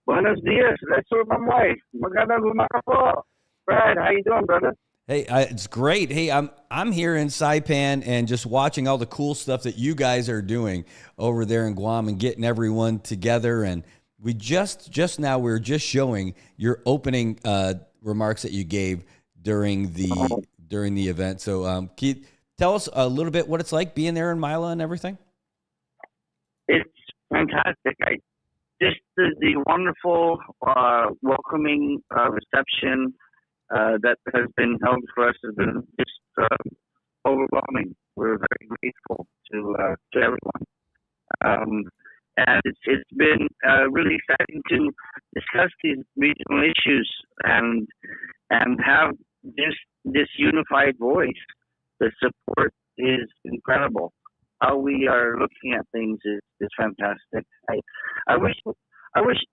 Buenos dias. That's my wife. Magandang umaga po. Brad, how you doing, brother? Hey, it's great. Hey, I'm here in Saipan and just watching all the cool stuff that you guys are doing over there in Guam and getting everyone together. And we just now we were just showing your opening remarks that you gave during the event. So, Keith, tell us a little bit what it's like being there in Mila and everything. It's fantastic. Just the wonderful, welcoming reception that has been held for us has been just overwhelming. We're very grateful to everyone. And it's been really exciting to discuss these regional issues and have this unified voice. The support is incredible. How we are looking at things is fantastic. I wish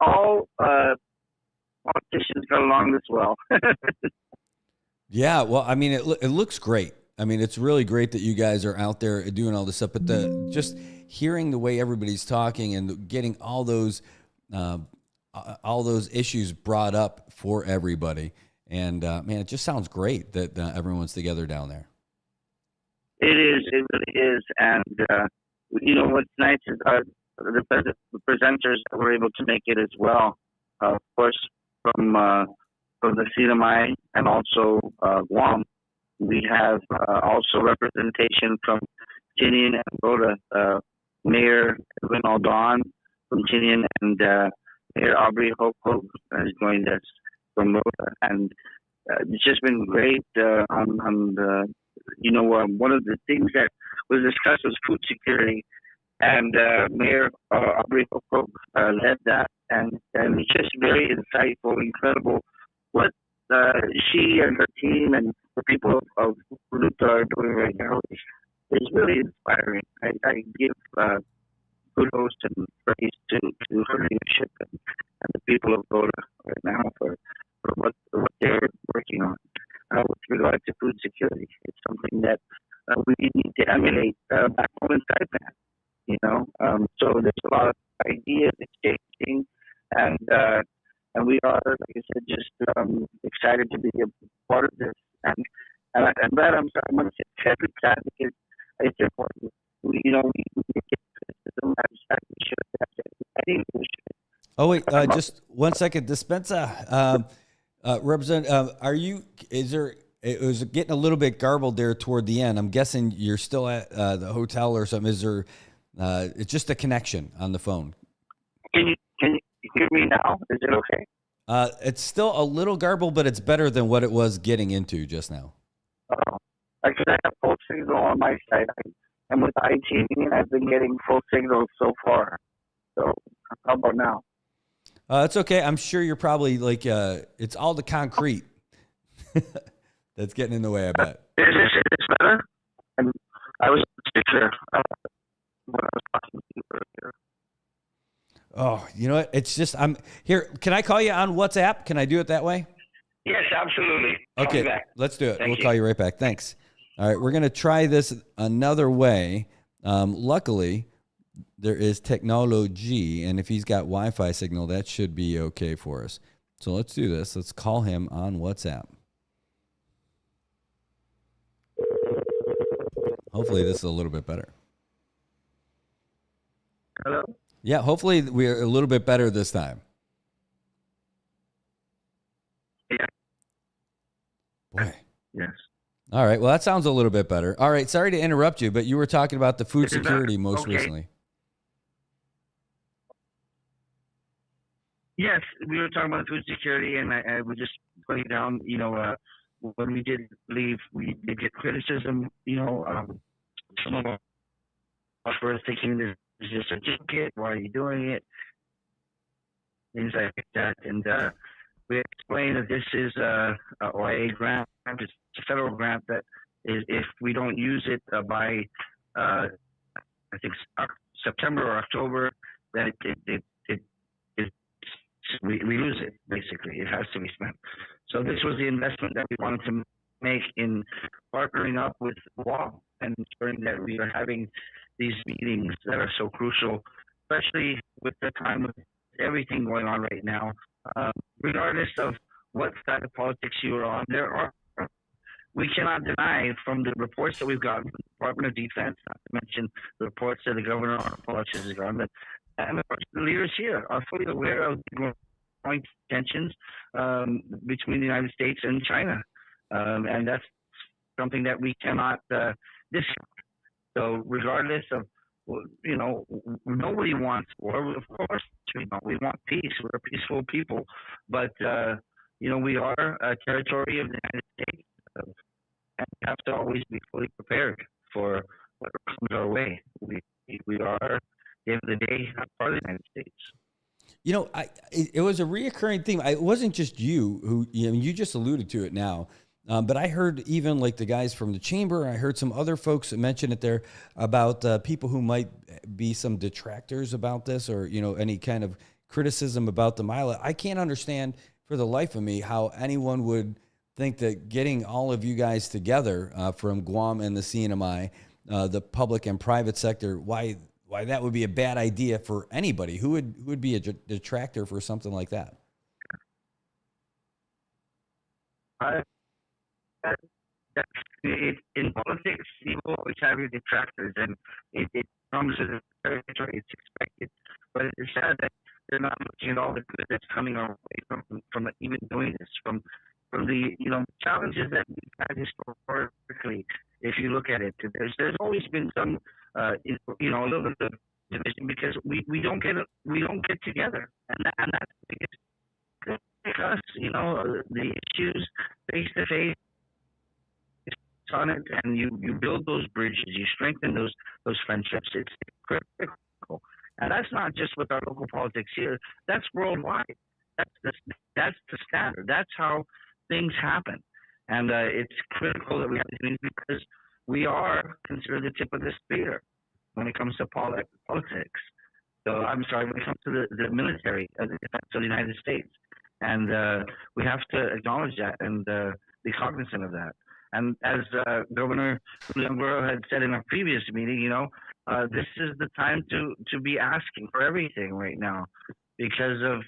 all politicians got along this well. Yeah, well, I mean, it looks great. I mean, it's really great that you guys are out there doing all this stuff. But just hearing the way everybody's talking and getting all those issues brought up for everybody, and man, it just sounds great that everyone's together down there. It is. It really is. And what's nice is the presenters that were able to make it as well. Of course, from the CNMI and also Guam. We have also representation from Tinian and Rhoda. Mayor Rinaldon from Tinian and Mayor Aubrey Hope has joined us from Rhoda. And it's just been great on the, one of the things that was discussed was food security. And Mayor Aubrey Hope led that. And it's just very insightful, incredible what she and her team and the people of Ruta are doing right now is really inspiring. I give kudos and praise to her leadership and the people of Rhoda right now for what they're working on with regard to food security. It's something that we need to emulate back home in Saipan. So there's a lot of ideas exchanging, and we are, like I said, just excited to be a part of this. And I'm glad I'm going to say very glad because it's important. We get criticism. I think we should. Oh wait, just 1 second, Dispensa. Representative, it was getting a little bit garbled there toward the end. I'm guessing you're still at the hotel or something. Is there, it's just a connection on the phone. Can you hear me now? Is it okay? It's still a little garbled, but it's better than what it was getting into just now. Because I have full signal on my side. I'm with ITV and I've been getting full signal so far. So how about now? It's okay. I'm sure you're probably like, it's all the concrete that's getting in the way, I bet. Is this better? I was sure when I was talking to you earlier. Oh, you know what? It's just, I'm here. Can I call you on WhatsApp? Can I do it that way? Yes, absolutely. Okay, let's do it. Thank We'll you. call you right back. Thanks. All right, we're going to try this another way. Luckily, there is technology, and if he's got Wi-Fi signal, that should be okay for us. So let's do this. Let's call him on WhatsApp. Hopefully this is a little bit better. Hello? Yeah, hopefully we're a little bit better this time. Yeah. Boy. Yes. All right, well, that sounds a little bit better. All right, sorry to interrupt you, but you were talking about the food security most recently. Yes, we were talking about food security, and I was just putting down, when we did leave, we did get criticism, some of us were thinking this is just a ticket, why are you doing it? Things like that. And we explained that this is a grant, it's a federal grant that is, if we don't use it by, I think, September or October, then we lose it, basically. It has to be spent. So this was the investment that we wanted to make in partnering up with Guam and ensuring that we are having these meetings that are so crucial, especially with the time of everything going on right now. Regardless of what side of politics you are on, we cannot deny from the reports that we've gotten from the Department of Defense, not to mention the reports that the governor on elections has gotten, and the leaders here are fully aware of the growing tensions between the United States and China. And that's something that we cannot discount. So regardless of, nobody wants war. Of course, we want peace. We're a peaceful people. But, we are a territory of the United States. And we have to always be fully prepared for what comes our way. We are, at the end of the day, part of the United States. It was a reoccurring theme. It wasn't just you who, you just alluded to it now. But I heard even like the guys from the chamber, I heard some other folks mention it there about people who might be some detractors about this or, any kind of criticism about the Mila. I can't understand for the life of me how anyone would think that getting all of you guys together from Guam and the CNMI, the public and private sector, why that would be a bad idea for anybody. Who would be a detractor for something like that? In politics, you always have your detractors, and it comes to the territory. It's expected, but it's sad that they're not looking at all the good that's coming our way from even doing this. From the challenges that we've had historically, If you look at it, there's always been some, a little bit of division because we don't get together, and that's because us, the issues face to face on it, and you build those bridges, you strengthen those friendships. It's critical, and that's not just with our local politics here. That's worldwide. That's the standard. That's how things happen, and it's critical that we have these meetings because we are considered the tip of the spear when it comes to politics. So I'm sorry, when it comes to the military, the defense of the United States, and we have to acknowledge that and be cognizant of that. And as Governor Leongoro had said in a previous meeting, this is the time to be asking for everything right now, because of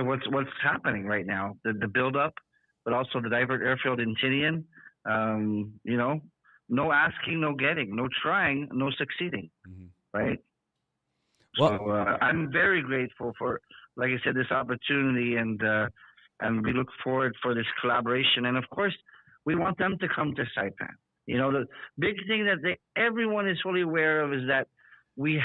what's happening right now, the buildup, but also the divert airfield in Tinian. No asking, no getting, no trying, no succeeding, right? Well, So I'm very grateful for, like I said, this opportunity, and we look forward for this collaboration. And of course, we want them to come to Saipan. The big thing that everyone is fully aware of is that we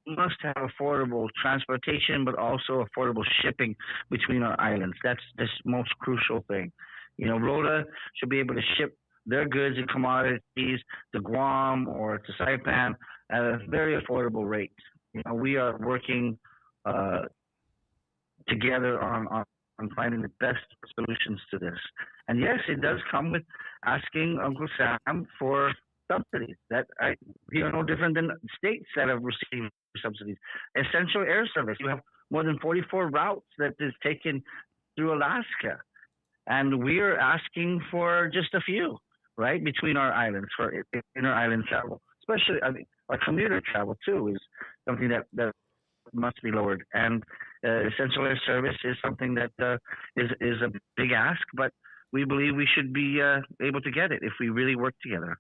must have affordable transportation, but also affordable shipping between our islands. That's the most crucial thing. Rhoda should be able to ship their goods and commodities to Guam or to Saipan at a very affordable rate. We are working together on finding the best solutions to this. And yes, it does come with asking Uncle Sam for subsidies. That we are no different than states that have received subsidies. Essential air service. You have more than 44 routes that is taken through Alaska, and we are asking for just a few, right, between our islands for inter-island travel. Especially, our commuter travel too is something that must be lowered. And essential air service is something that is a big ask, but we believe we should be able to get it if we really work together.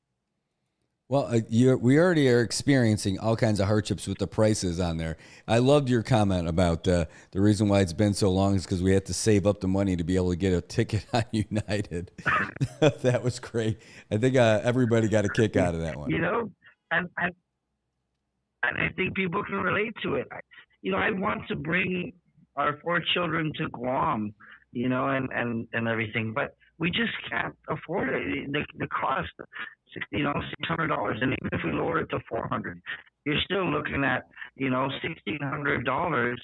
Well, we already are experiencing all kinds of hardships with the prices on there. I loved your comment about the reason why it's been so long is because we had to save up the money to be able to get a ticket on United. That was great. I think everybody got a kick out of that one. And I think people can relate to it. I want to bring our 4 children to Guam, and everything, but we just can't afford it. The cost, $600, and even if we lower it to $400, you're still looking at, $1,600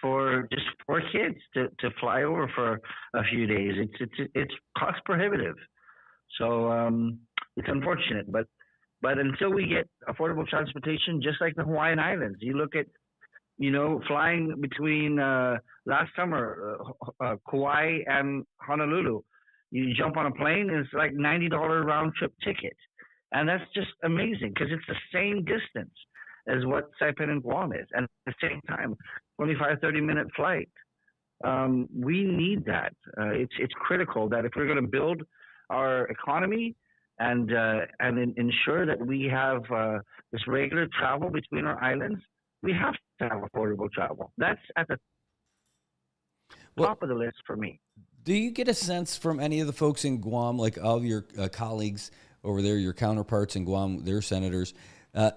for just 4 kids to fly over for a few days. It's cost prohibitive. So it's unfortunate, but until we get affordable transportation, just like the Hawaiian Islands, you look at, flying between last summer, Kauai and Honolulu, you jump on a plane, it's like $90 round trip ticket. And that's just amazing because it's the same distance as what Saipan and Guam is. And at the same time, 25-30 minute flight. We need that. It's critical that if we're going to build our economy and ensure that we have this regular travel between our islands, we have to have affordable travel. That's at the top of the list for me. Do you get a sense from any of the folks in Guam, like all of your colleagues over there, your counterparts in Guam, their senators,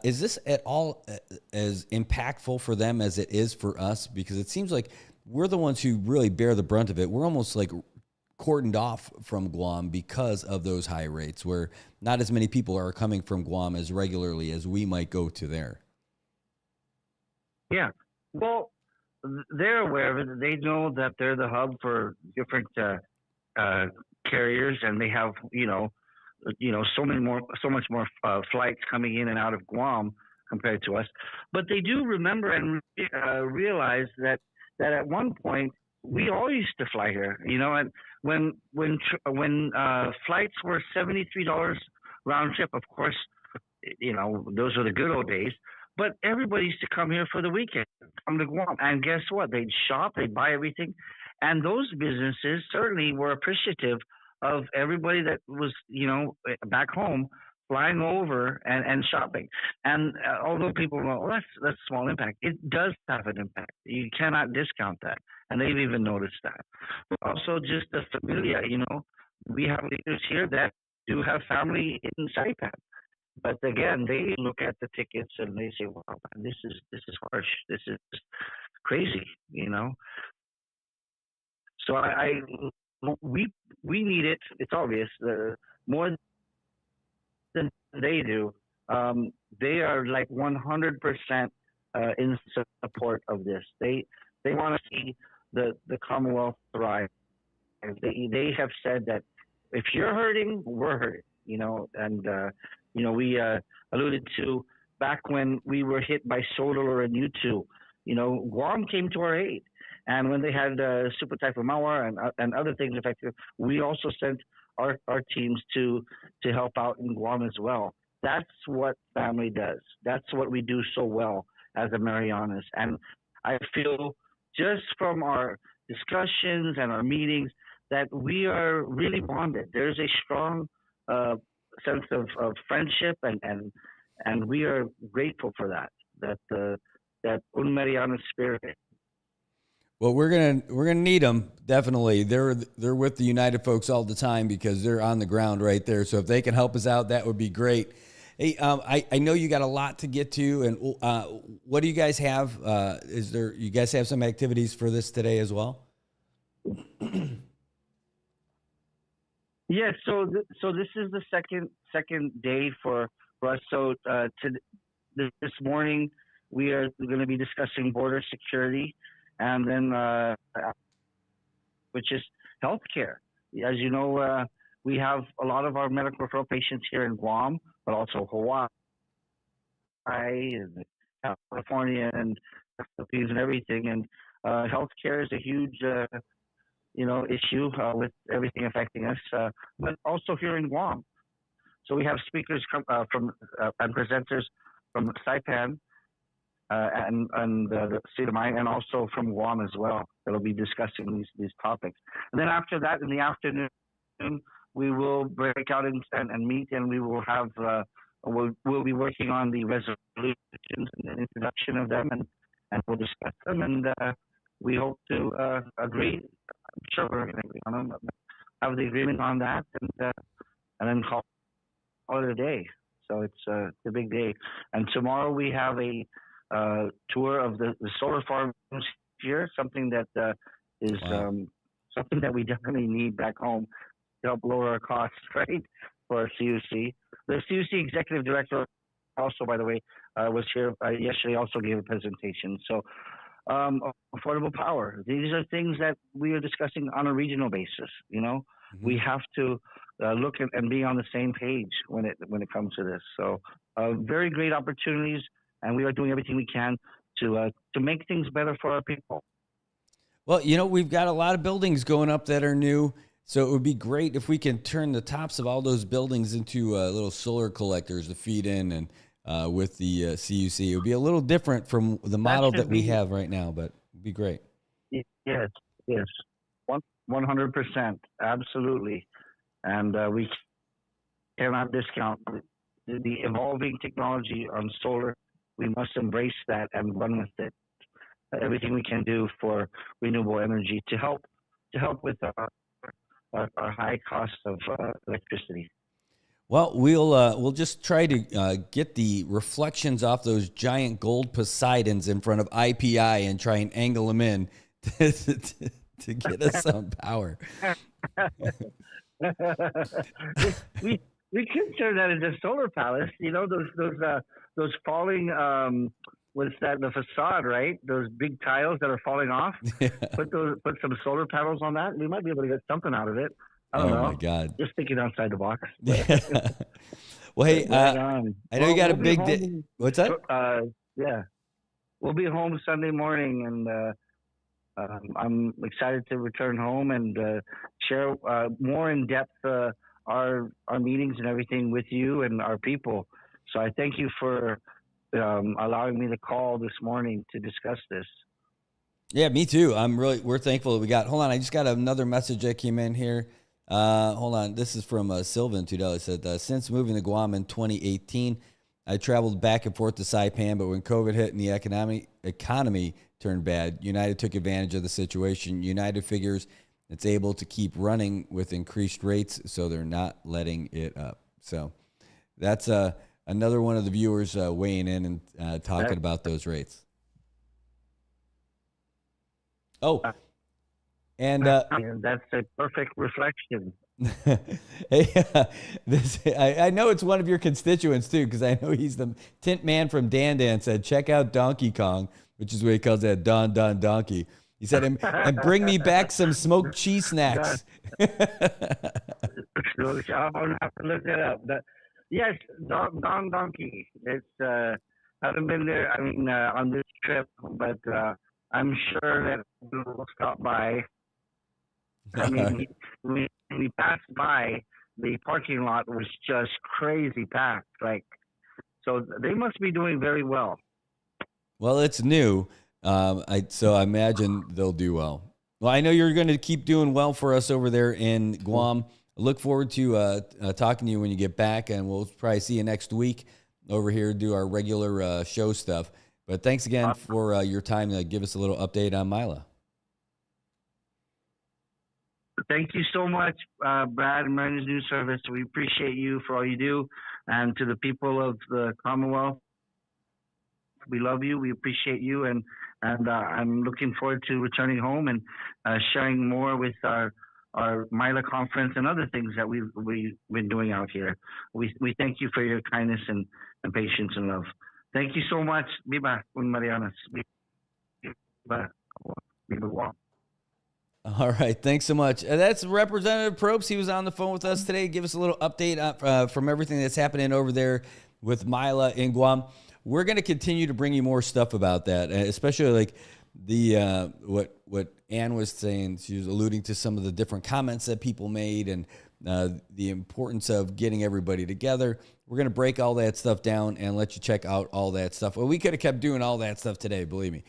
is this at all as impactful for them as it is for us? Because it seems like we're the ones who really bear the brunt of it. We're almost like cordoned off from Guam because of those high rates, where not as many people are coming from Guam as regularly as we might go to there. Yeah. Well, they're aware of it. They know that they're the hub for different carriers, and they have so much more flights coming in and out of Guam compared to us. But they do remember and realize that at one point we all used to fly here. And when flights were $73 round trip, of course, those were the good old days. But everybody used to come here for the weekend, come to Guam. And guess what? They'd shop, they'd buy everything. And those businesses certainly were appreciative of everybody that was, back home flying over and shopping. And although people go, well, that's a small impact, it does have an impact. You cannot discount that. And they've even noticed that. Also, just the familia, we have leaders here that do have family in Saipan. But again, they look at the tickets and they say, "Wow, man, this is harsh. This is crazy," you know. So we need it. It's obvious. More than they do. They are like 100% in support of this. They want to see the Commonwealth thrive. They have said that if you're hurting, we're hurting. You know, and you know, we alluded to back when we were hit by Sodor and U2. You know, Guam came to our aid, and when they had Super Typhoon Mawar and other things affected, we also sent our teams to help out in Guam as well. That's what family does. That's what we do so well as the Marianas. And I feel just from our discussions and our meetings that we are really bonded. There's a strong sense of friendship, and we are grateful for that Un Marianas spirit. Well, we're gonna need them definitely. They're with the United folks all the time because they're on the ground right there. So if they can help us out, that would be great. Hey, I know you got a lot to get to, and what do you guys have? You guys have some activities for this today as well? Yeah. So this is the second day for us. So this morning we are going to be discussing border security, and then which is healthcare. As you know, we have a lot of our medical referral patients here in Guam, but also Hawaii and California and the Philippines and everything. And healthcare is a huge, issue with everything affecting us, but also here in Guam. So we have speakers from and presenters from Saipan and the state of Maine, and also from Guam as well. That'll be discussing these topics. And then after that, in the afternoon, we will break out and meet, and we will have we'll be working on the resolutions and the introduction of them, and we'll discuss them, and we hope to agree. I'm sure we're going to agree on them, have the agreement on that, and then call it a day. So it's a big day. And tomorrow we have a tour of the solar farms here, something that is something that we definitely need back home to help lower our costs, right, for our CUC. The CUC executive director also, by the way, was here yesterday, also gave a presentation. So affordable power. These are things that we are discussing on a regional basis. You know, we have to look at and be on the same page when it comes to this. So very great opportunities, and we are doing everything we can to make things better for our people. Well, you know, we've got a lot of buildings going up that are new, so it would be great if we can turn the tops of all those buildings into little solar collectors to feed in, and with the CUC. It would be a little different from the model that we have right now, but it'd be great. Yes, 100%, absolutely. And we cannot discount the evolving technology on solar. We must embrace that and run with it. Everything we can do for renewable energy to help with our high cost of electricity. Well, we'll just try to get the reflections off those giant gold Poseidons in front of IPI and try and angle them in to get us some power. we could turn that into solar palace. You know, those falling what's that? The facade, right? Those big tiles that are falling off. Yeah. Put some solar panels on that. We might be able to get something out of it. I don't know. Oh my God! Just thinking outside the box. Well, hey, I know you got a big day. What's that? Yeah, we'll be home Sunday morning, and I'm excited to return home and share more in depth our meetings and everything with you and our people. So I thank you for allowing me to call this morning to discuss this. Yeah, me too. We're thankful that we got. Hold on, I just got another message that came in here. Hold on. This is from Sylvan $2. Said, since moving to Guam in 2018, I traveled back and forth to Saipan, but when COVID hit and the economy turned bad, United took advantage of the situation. United figures it's able to keep running with increased rates, so they're not letting it up. So that's another one of the viewers weighing in and talking about those rates. Oh, and that's a perfect reflection. Hey, I know it's one of your constituents too, because I know he's the tint man from Dan said, check out Donkey Kong, which is what he calls that Don Donkey. He said, and bring me back some smoked cheese snacks. I'll have to look that up. Yes, Don Donkey. It's I haven't been there. I mean, on this trip, but I'm sure that we'll stop by. I mean, when we passed by, the parking lot was just crazy packed. So they must be doing very well. Well, it's new, so I imagine they'll do well. Well, I know you're going to keep doing well for us over there in Guam. I look forward to talking to you when you get back, and we'll probably see you next week over here, do our regular show stuff. But thanks again for your time to give us a little update on Mila. Thank you so much, Brad and Marianas News Service. We appreciate you for all you do. And to the people of the Commonwealth, we love you. We appreciate you. And I'm looking forward to returning home and sharing more with our Mila conference and other things that we've been doing out here. We thank you for your kindness and patience and love. Thank you so much. Viva un Marianas. Viva Guam. All right, thanks so much. That's Representative Probst. He was on the phone with us today. Give us a little update from everything that's happening over there with Mila in Guam. We're going to continue to bring you more stuff about that, especially like the what Ann was saying. She was alluding to some of the different comments that people made and the importance of getting everybody together. We're going to break all that stuff down and let you check out all that stuff. Well, we could have kept doing all that stuff today, believe me,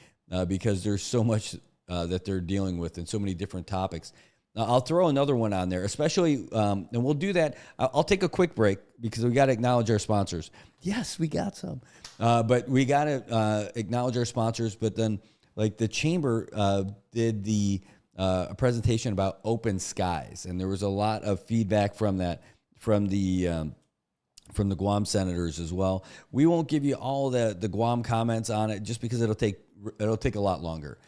because there's so much that they're dealing with and so many different topics. I'll throw another one on there, especially, and we'll do that. I'll take a quick break because we got to acknowledge our sponsors. Yes, we got some, but we got to acknowledge our sponsors. But then, like the chamber did a presentation about open skies, and there was a lot of feedback from that from the Guam senators as well. We won't give you all the Guam comments on it just because it'll take a lot longer.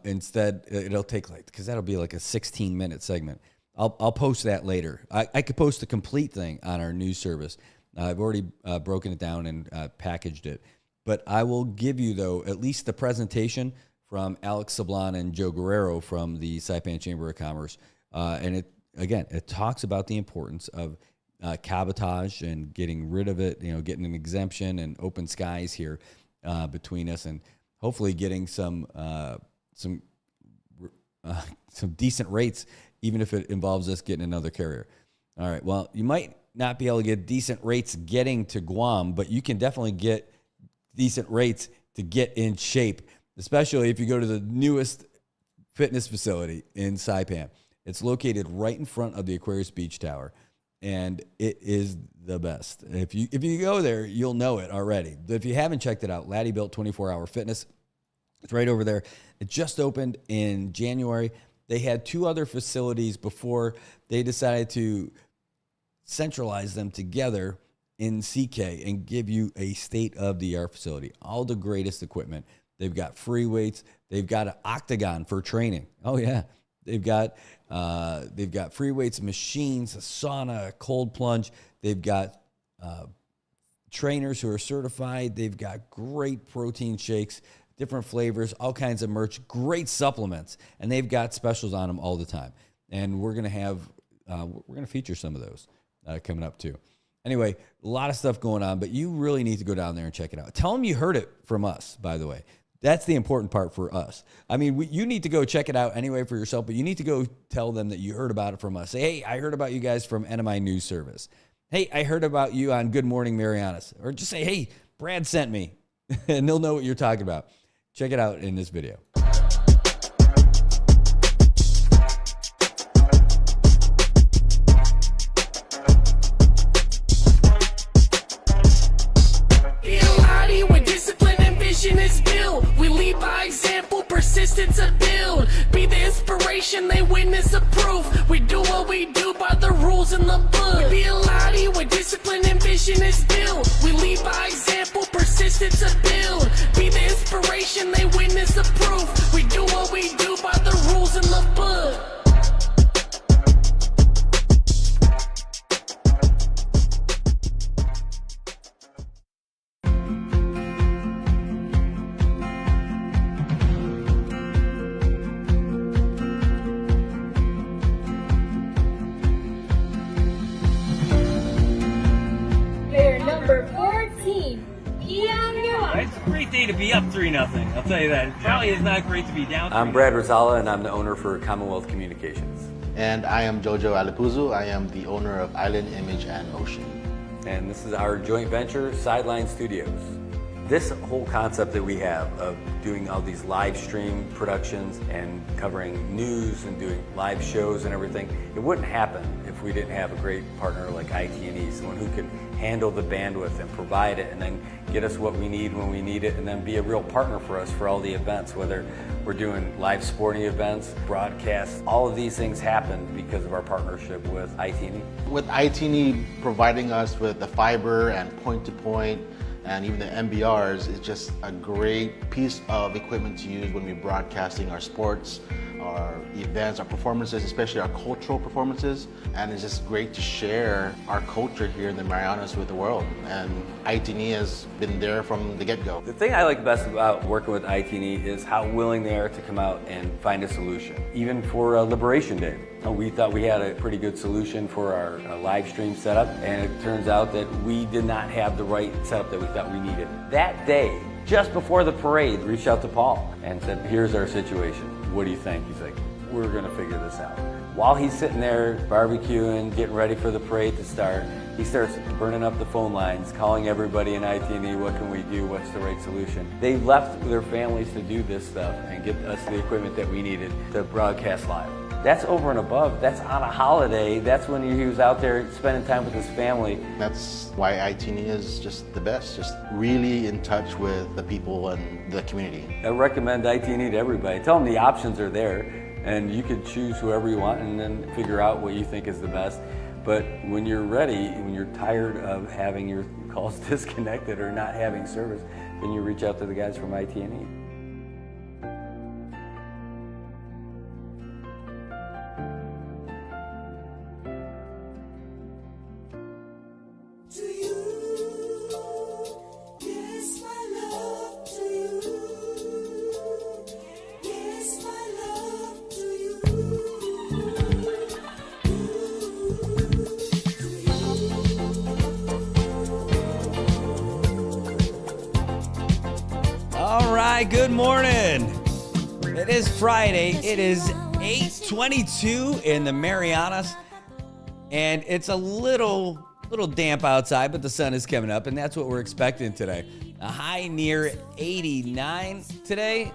Instead, it'll take because that'll be like a 16-minute segment. I'll post that later. I could post the complete thing on our news service. I've already broken it down and packaged it. But I will give you, though, at least the presentation from Alex Sablan and Joe Guerrero from the Saipan Chamber of Commerce. And it talks about the importance of cabotage and getting rid of it, getting an exemption and open skies here between us, and hopefully getting some decent rates, even if it involves us getting another carrier. All right. Well, you might not be able to get decent rates getting to Guam, but you can definitely get decent rates to get in shape, especially if you go to the newest fitness facility in Saipan. It's located right in front of the Aquarius Beach Tower, and it is the best. If you go there, you'll know it already. But if you haven't checked it out, Laddie Built 24-Hour Fitness. It's right over there. It just opened in January. They had two other facilities before they decided to centralize them together in CK and give you a state-of-the-art facility. All the greatest equipment. They've got free weights. They've got an octagon for training. Oh, yeah. They've got free weights, machines, a sauna, a cold plunge. They've got trainers who are certified. They've got great protein shakes, different flavors, all kinds of merch, great supplements, and they've got specials on them all the time. And we're gonna feature some of those coming up too. Anyway, a lot of stuff going on, but you really need to go down there and check it out. Tell them you heard it from us, by the way. That's the important part for us. I mean, you need to go check it out anyway for yourself, but you need to go tell them that you heard about it from us. Say, hey, I heard about you guys from NMI News Service. Hey, I heard about you on Good Morning Marianas. Or just say, hey, Brad sent me, and they'll know what you're talking about. Check it out in this video. Where discipline and vision is built. We lead by example, persistence to build. Be the inspiration. inspiration, they witness approve. We do what we do by the rules in the book. Be a laddie where discipline and vision is built. We lead by example, persistence to build. Be the inspiration, they witness approve. We do what we do by the rules in the book. It's a great day to be up 3-0. I'll tell you that. It probably is not great to be down 3-0. I'm Brad Rosala, and I'm the owner for Commonwealth Communications. And I am Jojo Alipuzu. I am the owner of Island Image and Motion. And this is our joint venture, Sideline Studios. This whole concept that we have of doing all these live stream productions and covering news and doing live shows and everything, it wouldn't happen if we didn't have a great partner like IT&E, someone who can handle the bandwidth and provide it and then get us what we need when we need it, and then be a real partner for us for all the events, whether we're doing live sporting events, broadcasts. All of these things happen because of our partnership with IT&E. With IT&E providing us with the fiber and point-to-point and even the MBRs, it's just a great piece of equipment to use when we're broadcasting our sports, our events, our performances, especially our cultural performances. And it's just great to share our culture here in the Marianas with the world. And IT&E has been there from the get-go. The thing I like best about working with IT&E is how willing they are to come out and find a solution. Even for Liberation Day, we thought we had a pretty good solution for our live stream setup, and it turns out that we did not have the right setup that we thought we needed. That day, just before the parade, reached out to Paul and said, here's our situation. What do you think? He's like, we're gonna figure this out. While he's sitting there barbecuing, getting ready for the parade to start, he starts burning up the phone lines, calling everybody in IT&E, what can we do, what's the right solution? They left their families to do this stuff and get us the equipment that we needed to broadcast live. That's over and above. That's on a holiday. That's when he was out there spending time with his family. That's why IT&E is just the best, just really in touch with the people and the community. I recommend IT&E to everybody. Tell them the options are there, and you can choose whoever you want and then figure out what you think is the best. But when you're ready, when you're tired of having your calls disconnected or not having service, then you reach out to the guys from IT&E. Good morning. It is Friday. It is 8:22 in the Marianas, and it's a little damp outside, but the sun is coming up, and that's what we're expecting today. A high near 89 today.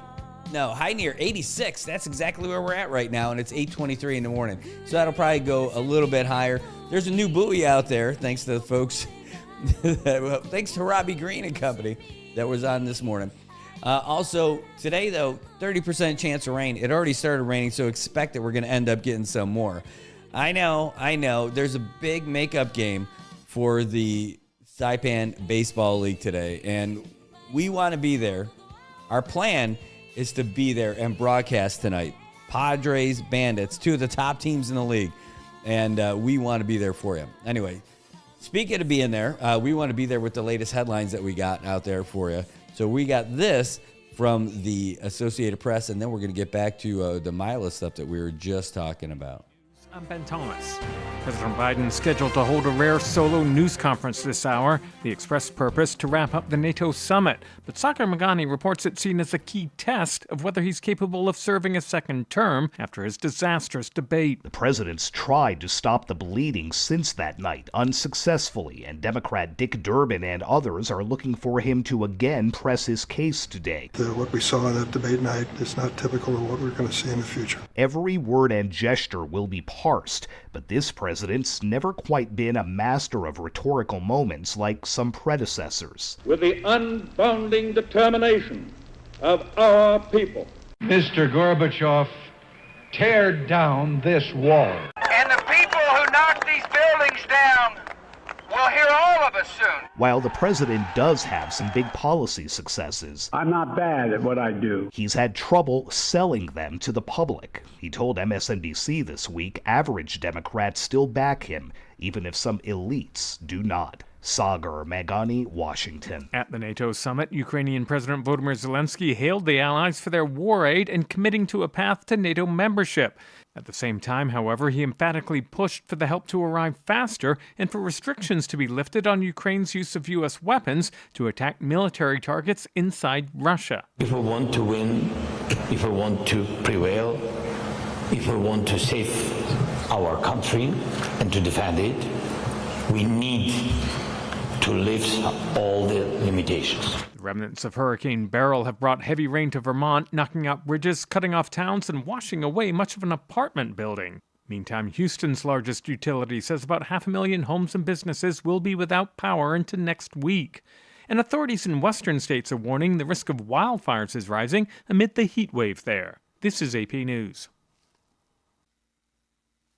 No, high near 86. That's exactly where we're at right now, and it's 8:23 in the morning. So that'll probably go a little bit higher. There's a new buoy out there, thanks to the folks, thanks to Robbie Green and company that was on this morning. Also, today, though, 30% chance of rain. It already started raining, so expect that we're going to end up getting some more. I know. There's a big makeup game for the Saipan Baseball League today, and we want to be there. Our plan is to be there and broadcast tonight. Padres, Bandits, two of the top teams in the league, and we want to be there for you. Anyway, speaking of being there, we want to be there with the latest headlines that we got out there for you. So we got this from the Associated Press, and then we're going to get back to the Mila stuff that we were just talking about. I'm Ben Thomas. President Biden is scheduled to hold a rare solo news conference this hour, the express purpose to wrap up the NATO summit. But Sagar Meghani reports it's seen as a key test of whether he's capable of serving a second term after his disastrous debate. The president's tried to stop the bleeding since that night, unsuccessfully, and Democrat Dick Durbin and others are looking for him to again press his case today. What we saw on that debate night is not typical of what we're going to see in the future. Every word and gesture will be parsed, but this president's never quite been a master of rhetorical moments like some predecessors. With the unbounding determination of our people. Mr. Gorbachev, tear down this wall. And the people who knock these buildings down will hear all of us soon. While the president does have some big policy successes, I'm not bad at what I do. he's had trouble selling them to the public. He told MSNBC this week average Democrats still back him, even if some elites do not. Sagar Meghani, Washington. At the NATO summit, Ukrainian President Volodymyr Zelensky hailed the allies for their war aid and committing to a path to NATO membership. At the same time, however, he emphatically pushed for the help to arrive faster and for restrictions to be lifted on Ukraine's use of U.S. weapons to attack military targets inside Russia. If we want to win, if we want to prevail, if we want to save our country and to defend it, we need to lift all the limitations. The remnants of Hurricane Beryl have brought heavy rain to Vermont, knocking out bridges, cutting off towns, and washing away much of an apartment building. Meantime, Houston's largest utility says about 500,000 homes and businesses will be without power into next week. And authorities in western states are warning the risk of wildfires is rising amid the heat wave there. This is AP News.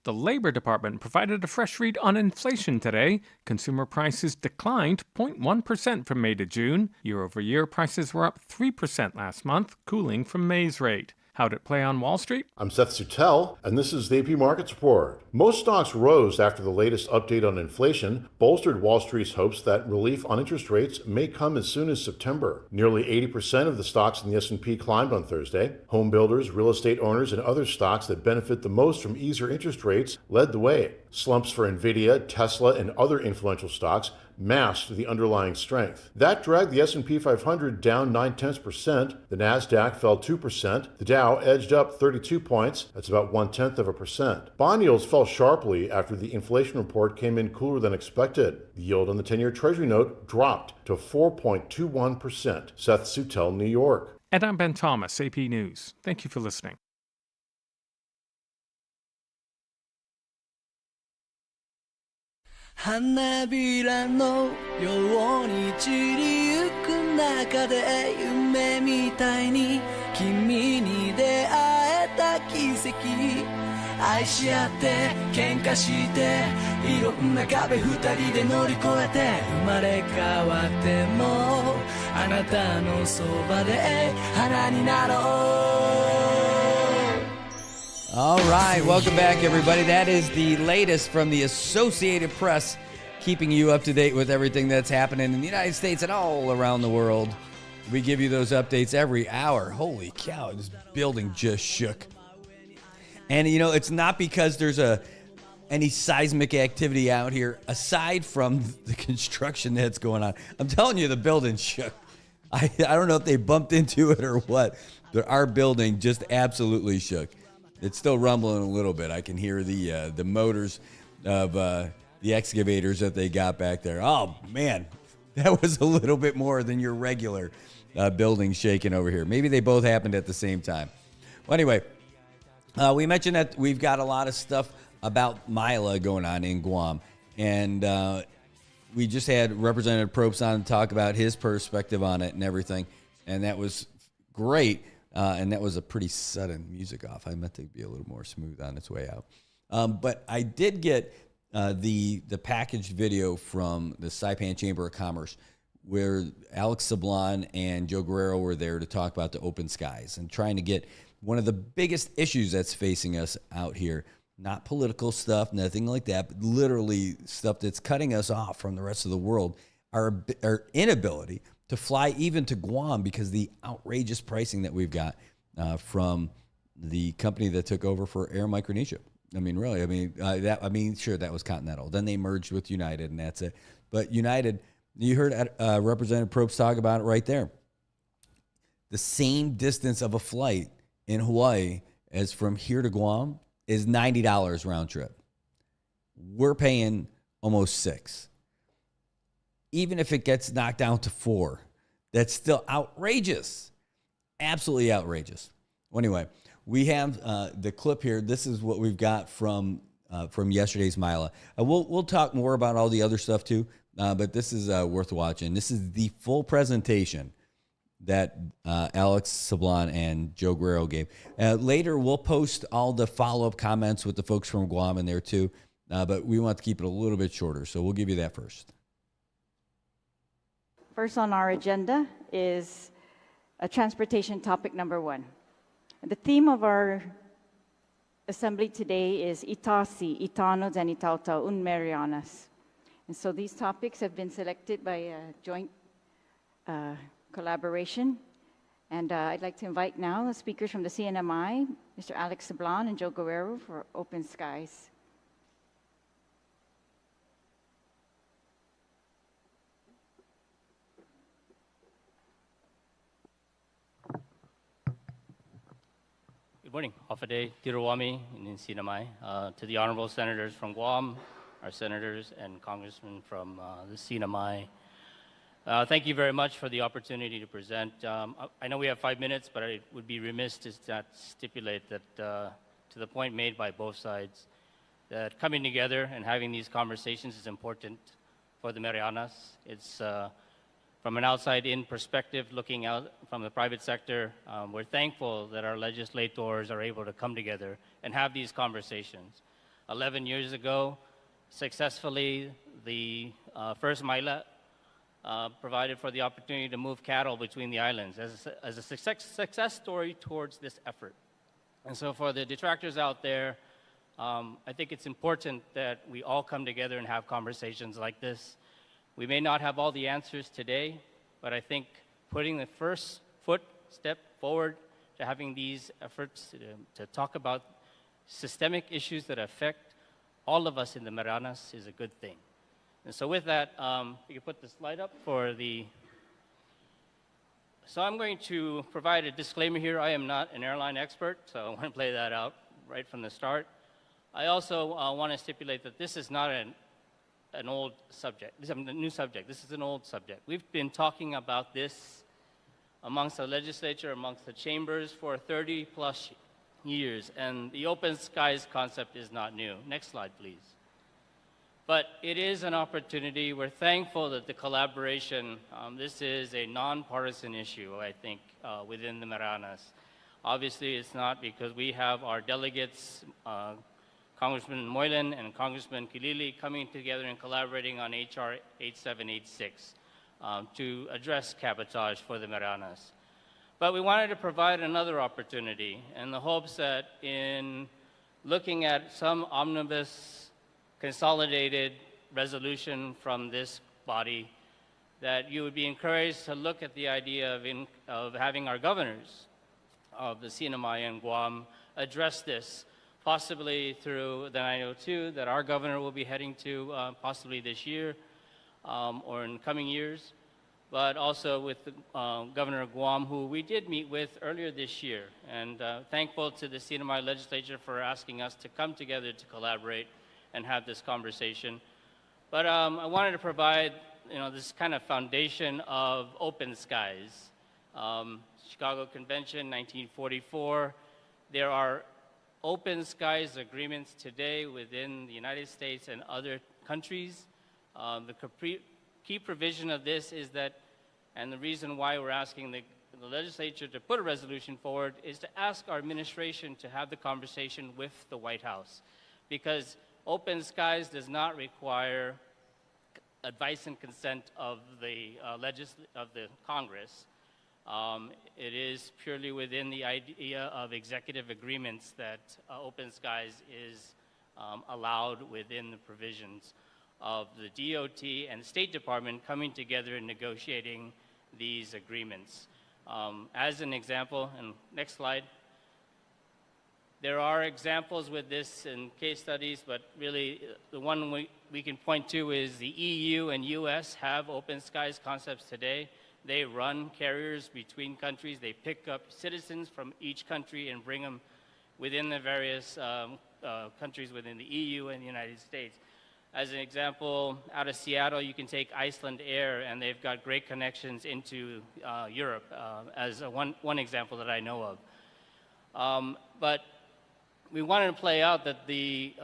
The Labor Department provided a fresh read on inflation today. Consumer prices declined 0.1% from May to June. Year-over-year, prices were up 3% last month, cooling from May's rate. How'd it play on Wall Street? I'm Seth Sutel, and this is the AP Markets Report. Most stocks rose after the latest update on inflation bolstered Wall Street's hopes that relief on interest rates may come as soon as September. Nearly 80% of the stocks in the S&P climbed on Thursday. Home builders, real estate owners, and other stocks that benefit the most from easier interest rates led the way. Slumps for Nvidia, Tesla, and other influential stocks masked the underlying strength. That dragged the S&P 500 down 0.9%. The Nasdaq fell 2%. The Dow edged up 32 points. That's about 0.1%. Bond yields fell sharply after the inflation report came in cooler than expected. The yield on the 10-year Treasury note dropped to 4.21%. Seth Sutel, New York. And I'm Ben Thomas, AP News. Thank you for listening.「花びらのように散りゆく中で夢みたいに君に出会えた奇跡」「愛し合って喧嘩していろんな壁二人で乗り越えて生まれ変わってもあなたのそばで花になろう」All right, welcome back, everybody. That is the latest from the Associated Press, keeping you up to date with everything that's happening in the United States and all around the world. We give you those updates every hour. Holy cow, this building just shook. And, you know, it's not because there's any seismic activity out here, aside from the construction that's going on. I'm telling you, the building shook. I don't know if they bumped into it or what, but our building just absolutely shook. It's still rumbling a little bit. I can hear the motors of the excavators that they got back there. Oh, man, that was a little bit more than your regular building shaking over here. Maybe they both happened at the same time. Well, anyway, we mentioned that we've got a lot of stuff about Mila going on in Guam. And we just had Representative Probst on to talk about his perspective on it and everything. And that was great. And that was a pretty sudden music off. I meant to be a little more smooth on its way out. But I did get the packaged video from the Saipan Chamber of Commerce where Alex Sablon and Joe Guerrero were there to talk about the open skies and trying to get one of the biggest issues that's facing us out here. Not political stuff, nothing like that, but literally stuff that's cutting us off from the rest of the world, our inability to fly even to Guam because the outrageous pricing that we've got from the company that took over for Air Micronesia. I mean, really, sure, that was Continental. Then they merged with United, and that's it. But United, you heard Representative Probst talk about it right there. The same distance of a flight in Hawaii as from here to Guam is $90 round trip. We're paying almost $6. Even if it gets knocked down to $4, that's still outrageous. Absolutely outrageous. Well, anyway, we have the clip here. This is what we've got from yesterday's Mila. We'll talk more about all the other stuff too, but this is worth watching. This is the full presentation that Alex Sablan and Joe Guerrero gave. Later, we'll post all the follow-up comments with the folks from Guam in there too, but we want to keep it a little bit shorter, so we'll give you that first. First on our agenda is transportation topic number 1. The theme of our assembly today is Itasi, Itanods, and Itautau, un Marianas. And so these topics have been selected by a joint collaboration. And I'd like to invite now the speakers from the CNMI, Mr. Alex Sablan and Joe Guerrero for Open Skies. Good morning. Hafade Tiruwami in CNMI. To the honorable senators from Guam, our senators and congressmen from the CNMI. Thank you very much for the opportunity to present. I know we have 5 minutes, but I would be remiss to not stipulate that to the point made by both sides, that coming together and having these conversations is important for the Marianas. It's from an outside-in perspective, looking out from the private sector, we're thankful that our legislators are able to come together and have these conversations. 11 years ago, successfully, the first Maila provided for the opportunity to move cattle between the islands as a success story towards this effort. And so for the detractors out there, I think it's important that we all come together and have conversations like this. We may not have all the answers today, but I think putting the first step forward to having these efforts to talk about systemic issues that affect all of us in the Marianas is a good thing. And so with that, you can put the slide up for the... So I'm going to provide a disclaimer here. I am not an airline expert, so I want to play that out right from the start. I also want to stipulate that this is not an old subject. This is a new subject. This is an old subject. We've been talking about this amongst the legislature, amongst the chambers for 30 plus years, and the open skies concept is not new. Next slide, please. But it is an opportunity. We're thankful that the collaboration, this is a nonpartisan issue, I think, within the Marianas. Obviously, it's not because we have our delegates, Congressman Moylan and Congressman Kilili coming together and collaborating on HR 8786 to address cabotage for the Marianas. But we wanted to provide another opportunity in the hopes that in looking at some omnibus consolidated resolution from this body, that you would be encouraged to look at the idea of having our governors of the CNMI and Guam address this, possibly through the 902 that our governor will be heading to possibly this year or in coming years, but also with the governor of Guam, who we did meet with earlier this year. And thankful to the CNMI legislature for asking us to come together to collaborate and have this conversation. But I wanted to provide this kind of foundation of open skies. Chicago Convention, 1944. There are open skies agreements today within the United States and other countries. The key provision of this is that, and the reason why we're asking the legislature to put a resolution forward is to ask our administration to have the conversation with the White House, because open skies does not require advice and consent of the Congress. It is purely within the idea of executive agreements that open skies is allowed within the provisions of the DOT and State Department coming together and negotiating these agreements. As an example, and next slide, there are examples with this in case studies, but really the one we can point to is the EU and US have open skies concepts today. They run carriers between countries. They pick up citizens from each country and bring them within the various countries within the EU and the United States. As an example, out of Seattle, you can take Iceland Air, and they've got great connections into Europe, as one example that I know of. But we wanted to play out that the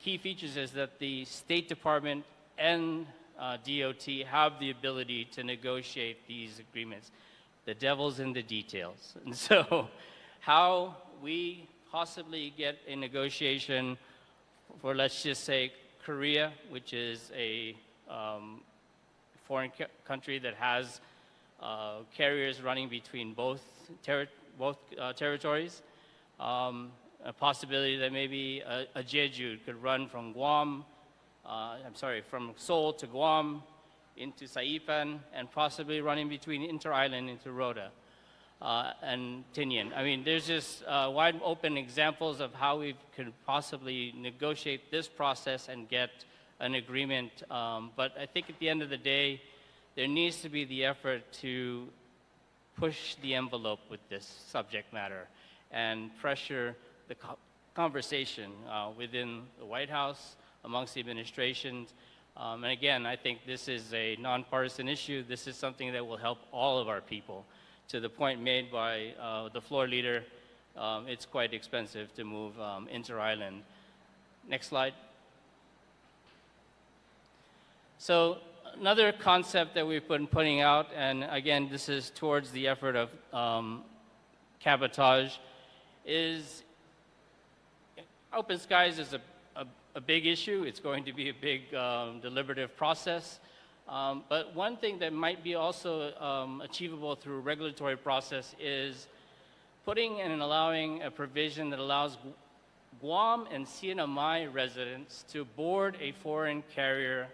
key features is that the State Department and DOT have the ability to negotiate these agreements. The devil's in the details. And so how we possibly get a negotiation for, let's just say, Korea, which is a foreign country that has carriers running between both territories. A possibility that maybe a Jeju could run from from Seoul to Guam into Saipan, and possibly running between Inter-Island into Rota and Tinian. I mean, there's just wide open examples of how we could possibly negotiate this process and get an agreement. But I think at the end of the day, there needs to be the effort to push the envelope with this subject matter and pressure the conversation within the White House, amongst the administrations. And again, I think this is a nonpartisan issue. This is something that will help all of our people. To the point made by the floor leader, it's quite expensive to move inter-island. Next slide. So another concept that we've been putting out, and again, this is towards the effort of cabotage, is open skies is a big issue. It's going to be a big deliberative process. But one thing that might be also achievable through regulatory process is putting and allowing a provision that allows Guam and CNMI residents to board a foreign carrier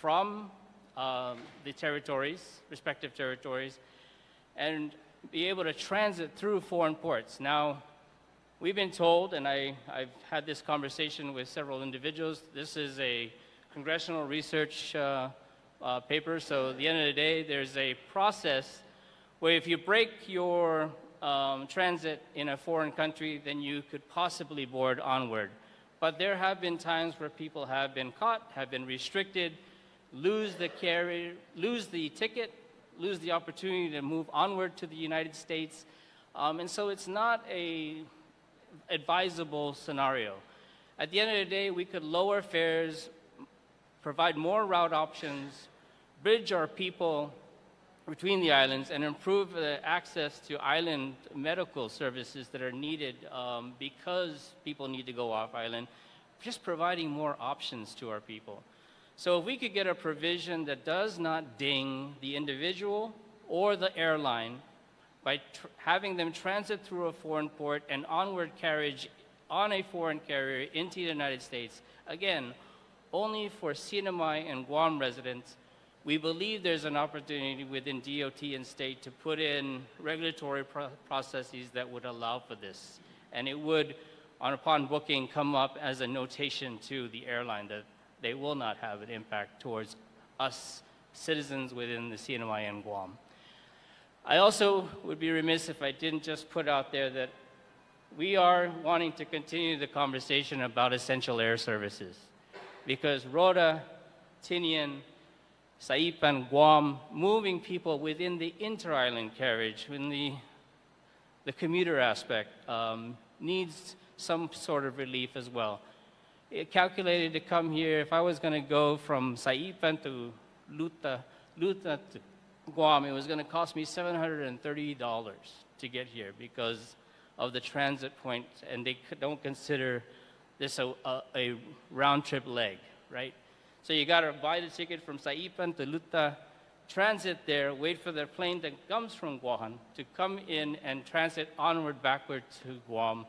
from the territories, respective territories, and be able to transit through foreign ports. Now, we've been told, and I've had this conversation with several individuals, this is a congressional research paper, so at the end of the day, there's a process where if you break your transit in a foreign country, then you could possibly board onward. But there have been times where people have been caught, have been restricted, lose the carrier, lose the ticket, lose the opportunity to move onward to the United States. And so it's not a advisable scenario. At the end of the day, we could lower fares, provide more route options, bridge our people between the islands, and improve the access to island medical services that are needed because people need to go off island, just providing more options to our people. So if we could get a provision that does not ding the individual or the airline by having them transit through a foreign port and onward carriage on a foreign carrier into the United States, again, only for CNMI and Guam residents, we believe there's an opportunity within DOT and state to put in regulatory processes that would allow for this. And it would, upon booking, come up as a notation to the airline that they will not have an impact towards us citizens within the CNMI and Guam. I also would be remiss if I didn't just put out there that we are wanting to continue the conversation about essential air services, because Rota, Tinian, Saipan, Guam, moving people within the inter-island carriage, in the commuter aspect, needs some sort of relief as well. It calculated to come here, if I was going to go from Saipan to Luta to Guam, it was going to cost me $730 to get here because of the transit point, and they don't consider this a round-trip leg, right? So you got to buy the ticket from Saipan to Luta, transit there, wait for the plane that comes from Guam to come in and transit onward, backward to Guam.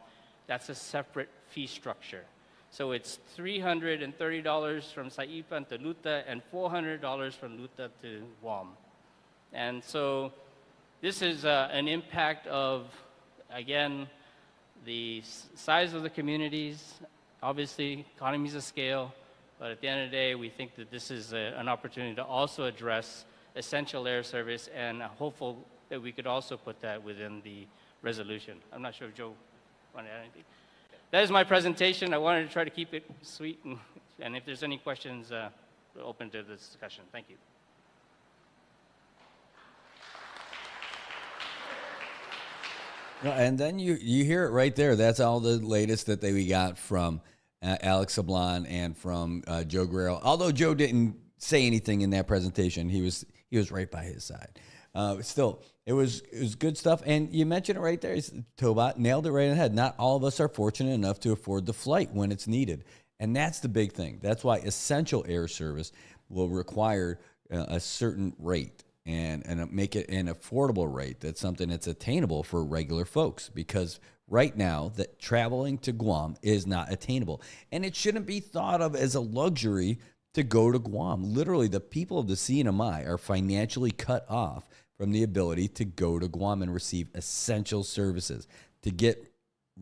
That's a separate fee structure. So it's $330 from Saipan to Luta and $400 from Luta to Guam. And so this is an impact of, again, the size of the communities, obviously economies of scale, but at the end of the day, we think that this is an opportunity to also address essential air service, and hopeful that we could also put that within the resolution. I'm not sure if Joe wanted to add anything. That is my presentation. I wanted to try to keep it sweet, and if there's any questions, we're open to this discussion. Thank you. And then you hear it right there. That's all the latest that we got from Alex Sablan and from Joe Guerrero. Although Joe didn't say anything in that presentation, he was right by his side. Still, it was good stuff. And you mentioned it right there. Tobot nailed it right in the head. Not all of us are fortunate enough to afford the flight when it's needed. And that's the big thing. That's why essential air service will require a certain rate and make it an affordable rate. That's something that's attainable for regular folks, because right now that traveling to Guam is not attainable. And it shouldn't be thought of as a luxury to go to Guam. Literally, the people of the CNMI are financially cut off from the ability to go to Guam and receive essential services, to get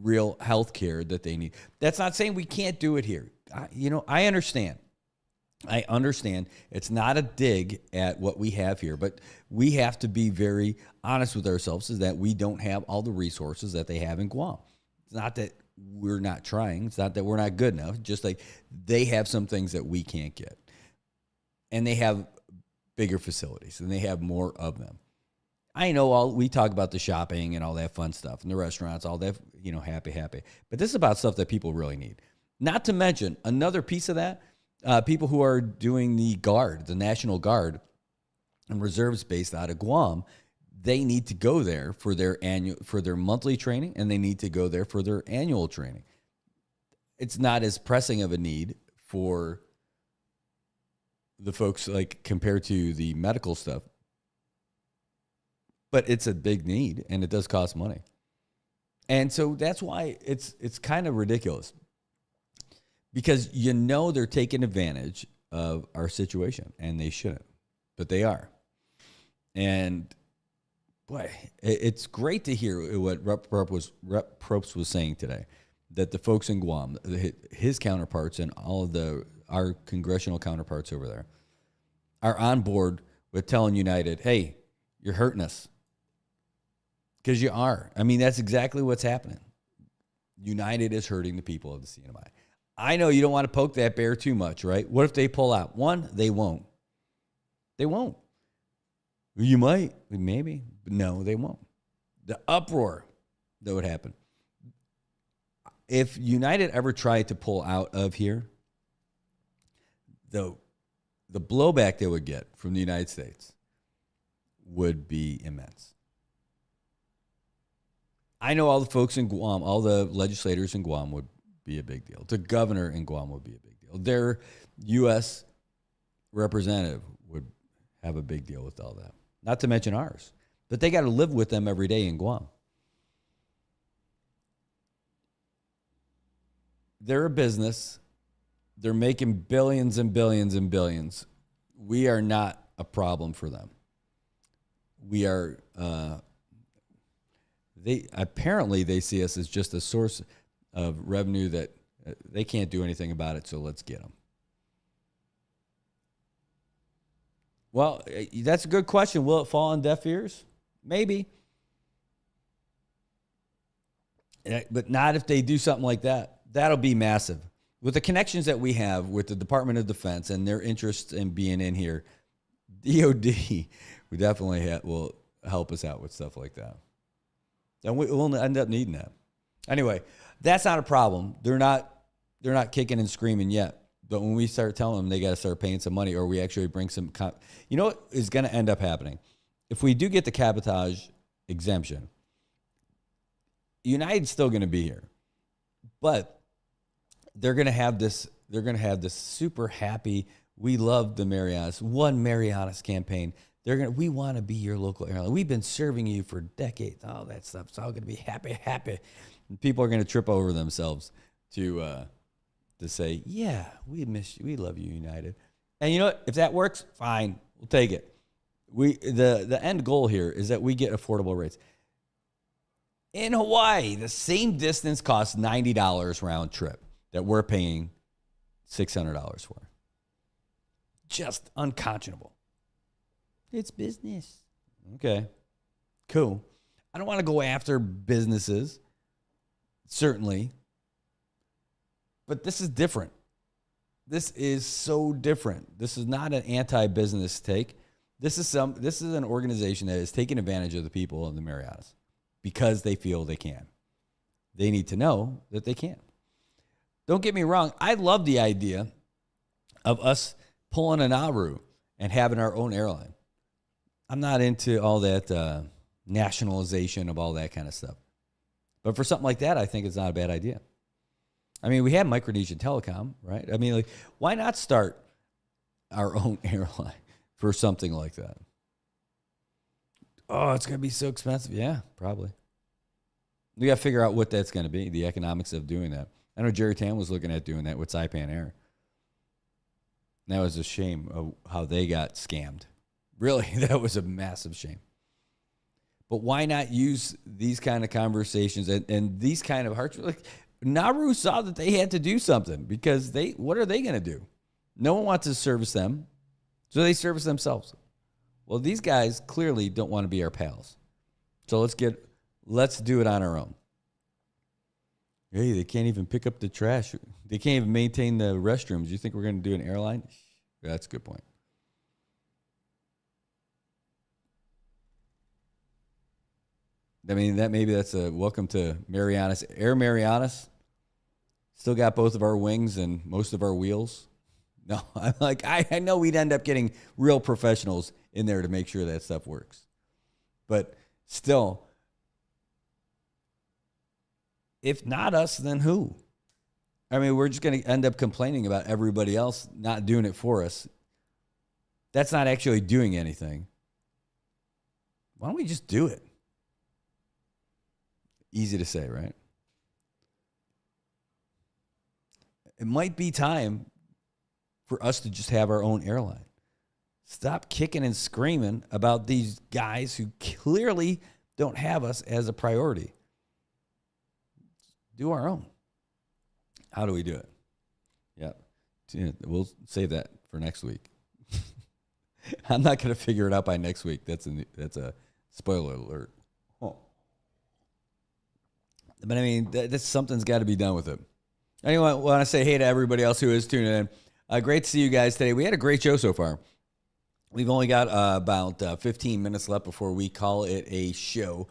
real health care that they need. That's not saying we can't do it here. I understand. I understand it's not a dig at what we have here, but we have to be very honest with ourselves, is that we don't have all the resources that they have in Guam. It's not that we're not trying. It's not that we're not good enough. Just like they have some things that we can't get. And they have bigger facilities, and they have more of them. I know we talk about the shopping and all that fun stuff and the restaurants, all that, happy. But this is about stuff that people really need. Not to mention another piece of that, people who are doing the Guard, the National Guard and reserves based out of Guam, they need to go there for their monthly training, and they need to go there for their annual training. It's not as pressing of a need for the folks like compared to the medical stuff, but it's a big need, and it does cost money. And so that's why it's kind of ridiculous, because they're taking advantage of our situation, and they shouldn't, but they are. And boy, it's great to hear what Rep. Probst was saying today, that the folks in Guam, his counterparts and all of our congressional counterparts over there, are on board with telling United, hey, you're hurting us. Because you are. I mean, that's exactly what's happening. United is hurting the people of the CNMI. I know you don't want to poke that bear too much, right? What if they pull out? One, they won't. They won't. You might, maybe, but no, they won't. The uproar that would happen. If United ever tried to pull out of here, the blowback they would get from the United States would be immense. I know all the folks in Guam, all the legislators in Guam would be a big deal. The governor in Guam would be a big deal. Their U.S. representative would have a big deal with all that. Not to mention ours. But they got to live with them every day in Guam. They're a business. They're making billions and billions and billions. We are not a problem for them. We are... They see us as just a source of revenue that they can't do anything about it, so let's get them. Well, that's a good question. Will it fall on deaf ears? Maybe. But not if they do something like that. That'll be massive. With the connections that we have with the Department of Defense and their interest in being in here, DOD we definitely will help us out with stuff like that. And we'll end up needing that. Anyway, that's not a problem. They're not kicking and screaming yet. But when we start telling them they got to start paying some money, or we actually bring some... you know what is going to end up happening? If we do get the cabotage exemption, United's still going to be here. But they're going to have this super happy, we love the Marianas, one Marianas campaign. We want to be your local airline. We've been serving you for decades. All that stuff. It's all going to be happy. And people are going to trip over themselves to say, yeah, we miss you. We love you, United. And you know what? If that works, fine. We'll take it. The end goal here is that we get affordable rates. In Hawaii, the same distance costs $90 round trip that we're paying $600 for. Just unconscionable. It's business. Okay, cool. I don't want to go after businesses, certainly. But this is different. This is so different. This is not an anti-business take. This is an organization that is taking advantage of the people of the Marianas because they feel they can. They need to know that they can. Don't get me wrong. I love the idea of us pulling an Nauru and having our own airline. I'm not into all that nationalization of all that kind of stuff. But for something like that, I think it's not a bad idea. I mean, we have Micronesian Telecom, right? I mean, like, why not start our own airline for something like that? Oh, it's going to be so expensive. Yeah, probably. We got to figure out what that's going to be, the economics of doing that. I know Jerry Tan was looking at doing that with Saipan Air. That was a shame of how they got scammed. Really, that was a massive shame. But why not use these kind of conversations and these kind of hearts? Like, Nauru saw that they had to do something because what are they going to do? No one wants to service them, so they service themselves. Well, these guys clearly don't want to be our pals. So let's do it on our own. Hey, they can't even pick up the trash. They can't even maintain the restrooms. You think we're going to do an airline? That's a good point. I mean, that's a welcome to Marianas. Air Marianas. Still got both of our wings and most of our wheels. No, I know we'd end up getting real professionals in there to make sure that stuff works. But still, if not us, then who? I mean, we're just going to end up complaining about everybody else not doing it for us. That's not actually doing anything. Why don't we just do it? Easy to say, right? It might be time for us to just have our own airline. Stop kicking and screaming about these guys who clearly don't have us as a priority. Do our own. How do we do it? Yeah, we'll save that for next week. I'm not going to figure it out by next week. That's a spoiler alert. Oh. But I mean, something's got to be done with it. Anyway, I want to say hey to everybody else who is tuning in. Great to see you guys today. We had a great show so far. We've only got about 15 minutes left before we call it a show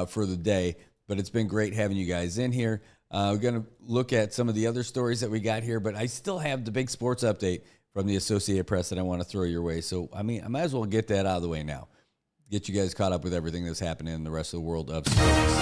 for the day. But it's been great having you guys in here. We're going to look at some of the other stories that we got here, but I still have the big sports update from the Associated Press that I want to throw your way. So, I mean, I might as well get that out of the way now. Get you guys caught up with everything that's happening in the rest of the world of sports.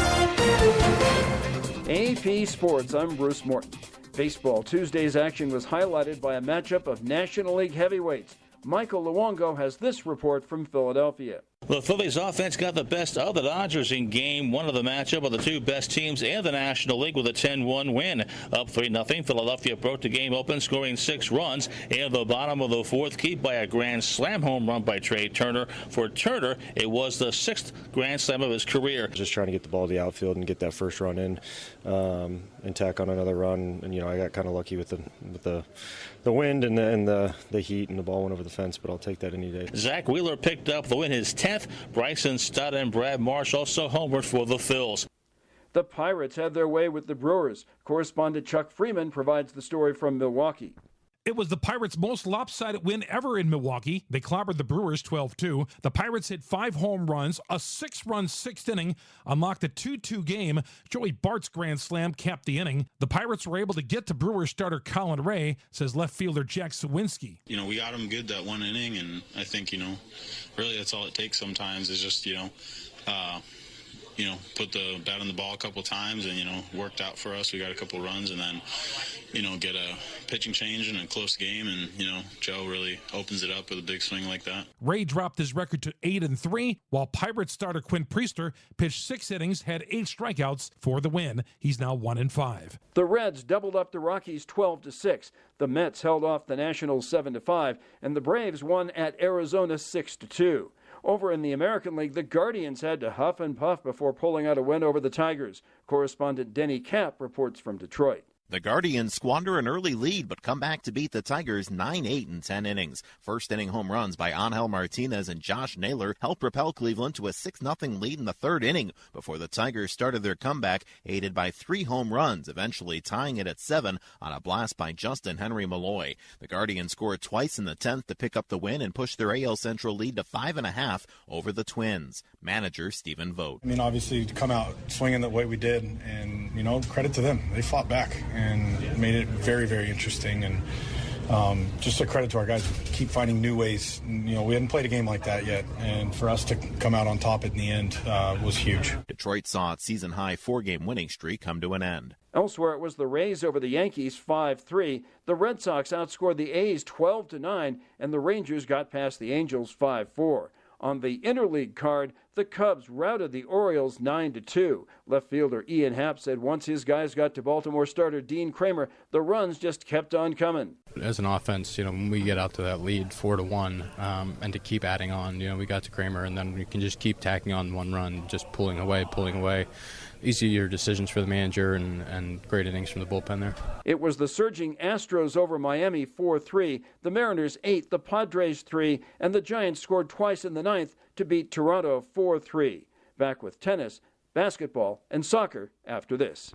AP Sports, I'm Bruce Morton. Baseball Tuesday's action was highlighted by a matchup of National League heavyweights. Michael Luongo has this report from Philadelphia. The Phillies offense got the best of the Dodgers in game one of the matchup of the two best teams in the National League with a 10-1 win. Up 3-0, Philadelphia broke the game open, scoring 6 runs in the bottom of the fourth, keyed by a grand slam home run by Trey Turner. For Turner, it was the 6th grand slam of his career. Just trying to get the ball to the outfield and get that first run in and tack on another run. And, I got kind of lucky with the wind and the heat, and the ball went over the fence, but I'll take that any day. Zach Wheeler picked up the win, his 10th. Bryson Stott and Brad Marsh also homered for the Phils. The Pirates had their way with the Brewers. Correspondent Chuck Freeman provides the story from Milwaukee. It was the Pirates' most lopsided win ever in Milwaukee. They clobbered the Brewers 12-2. The Pirates hit 5 home runs. A 6-run 6th inning unlocked a 2-2 game. Joey Bart's grand slam capped the inning. The Pirates were able to get to Brewers starter Colin Ray, says left fielder Jack Sawinski. We got him good that one inning, and I think, really that's all it takes sometimes is just, put the bat on the ball a couple times and, worked out for us. We got a couple runs and then, get a pitching change in a close game. And, Joe really opens it up with a big swing like that. Ray dropped his record to 8-3, while Pirates starter Quinn Priester pitched 6 innings, had 8 strikeouts for the win. He's now 1-5. The Reds doubled up the Rockies 12-6. The Mets held off the Nationals 7-5, and the Braves won at Arizona 6-2. Over in the American League, the Guardians had to huff and puff before pulling out a win over the Tigers. Correspondent Denny Kapp reports from Detroit. The Guardians squander an early lead but come back to beat the Tigers 9-8 in 10 innings. First inning home runs by Angel Martinez and Josh Naylor helped propel Cleveland to a 6-0 lead in the 3rd inning before the Tigers started their comeback, aided by 3 home runs, eventually tying it at 7 on a blast by Justin Henry Malloy. The Guardians scored twice in the 10th to pick up the win and push their AL Central lead to 5.5 over the Twins. Manager Stephen Vogt. Obviously to come out swinging the way we did, and credit to them. They fought back and made it very, very interesting. And just a credit to our guys. We keep finding new ways. We hadn't played a game like that yet, and for us to come out on top in the end was huge. Detroit saw its season-high 4-game winning streak come to an end. Elsewhere, it was the Rays over the Yankees 5-3. The Red Sox outscored the A's 12-9, and the Rangers got past the Angels 5-4. On the interleague card, the Cubs routed the Orioles 9-2. Left fielder Ian Happ said once his guys got to Baltimore starter Dean Kramer, the runs just kept on coming. As an offense, when we get out to that lead 4-1, and to keep adding on, we got to Kramer, and then we can just keep tacking on one run, just pulling away. Easier decisions for the manager and great innings from the bullpen there. It was the surging Astros over Miami 4-3, the Mariners 8, the Padres 3, and the Giants scored twice in the ninth to beat Toronto 4-3. Back with tennis, basketball, and soccer after this.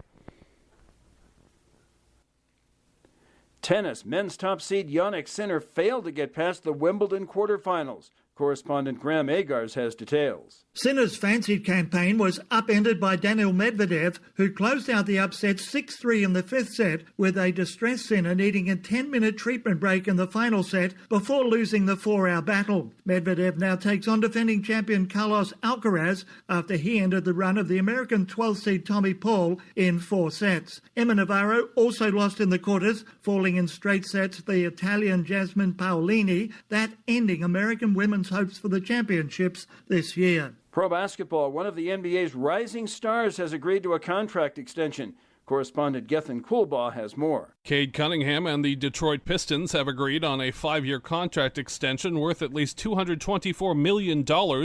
Tennis, men's top seed Jannik Sinner failed to get past the Wimbledon quarterfinals. Correspondent Graham Agars has details. Sinner's fancied campaign was upended by Daniil Medvedev, who closed out the upset 6-3 in the fifth set, with a distressed Sinner needing a 10-minute treatment break in the final set before losing the 4-hour battle. Medvedev now takes on defending champion Carlos Alcaraz after he ended the run of the American 12th seed Tommy Paul in 4 sets. Emma Navarro also lost in the quarters, falling in straight sets to the Italian Jasmine Paolini, that ending American women's hopes for the championships this year. Pro basketball, one of the NBA's rising stars has agreed to a contract extension. Correspondent Gethin Coolbaugh has more. Cade Cunningham and the Detroit Pistons have agreed on a 5-year contract extension worth at least $224 million,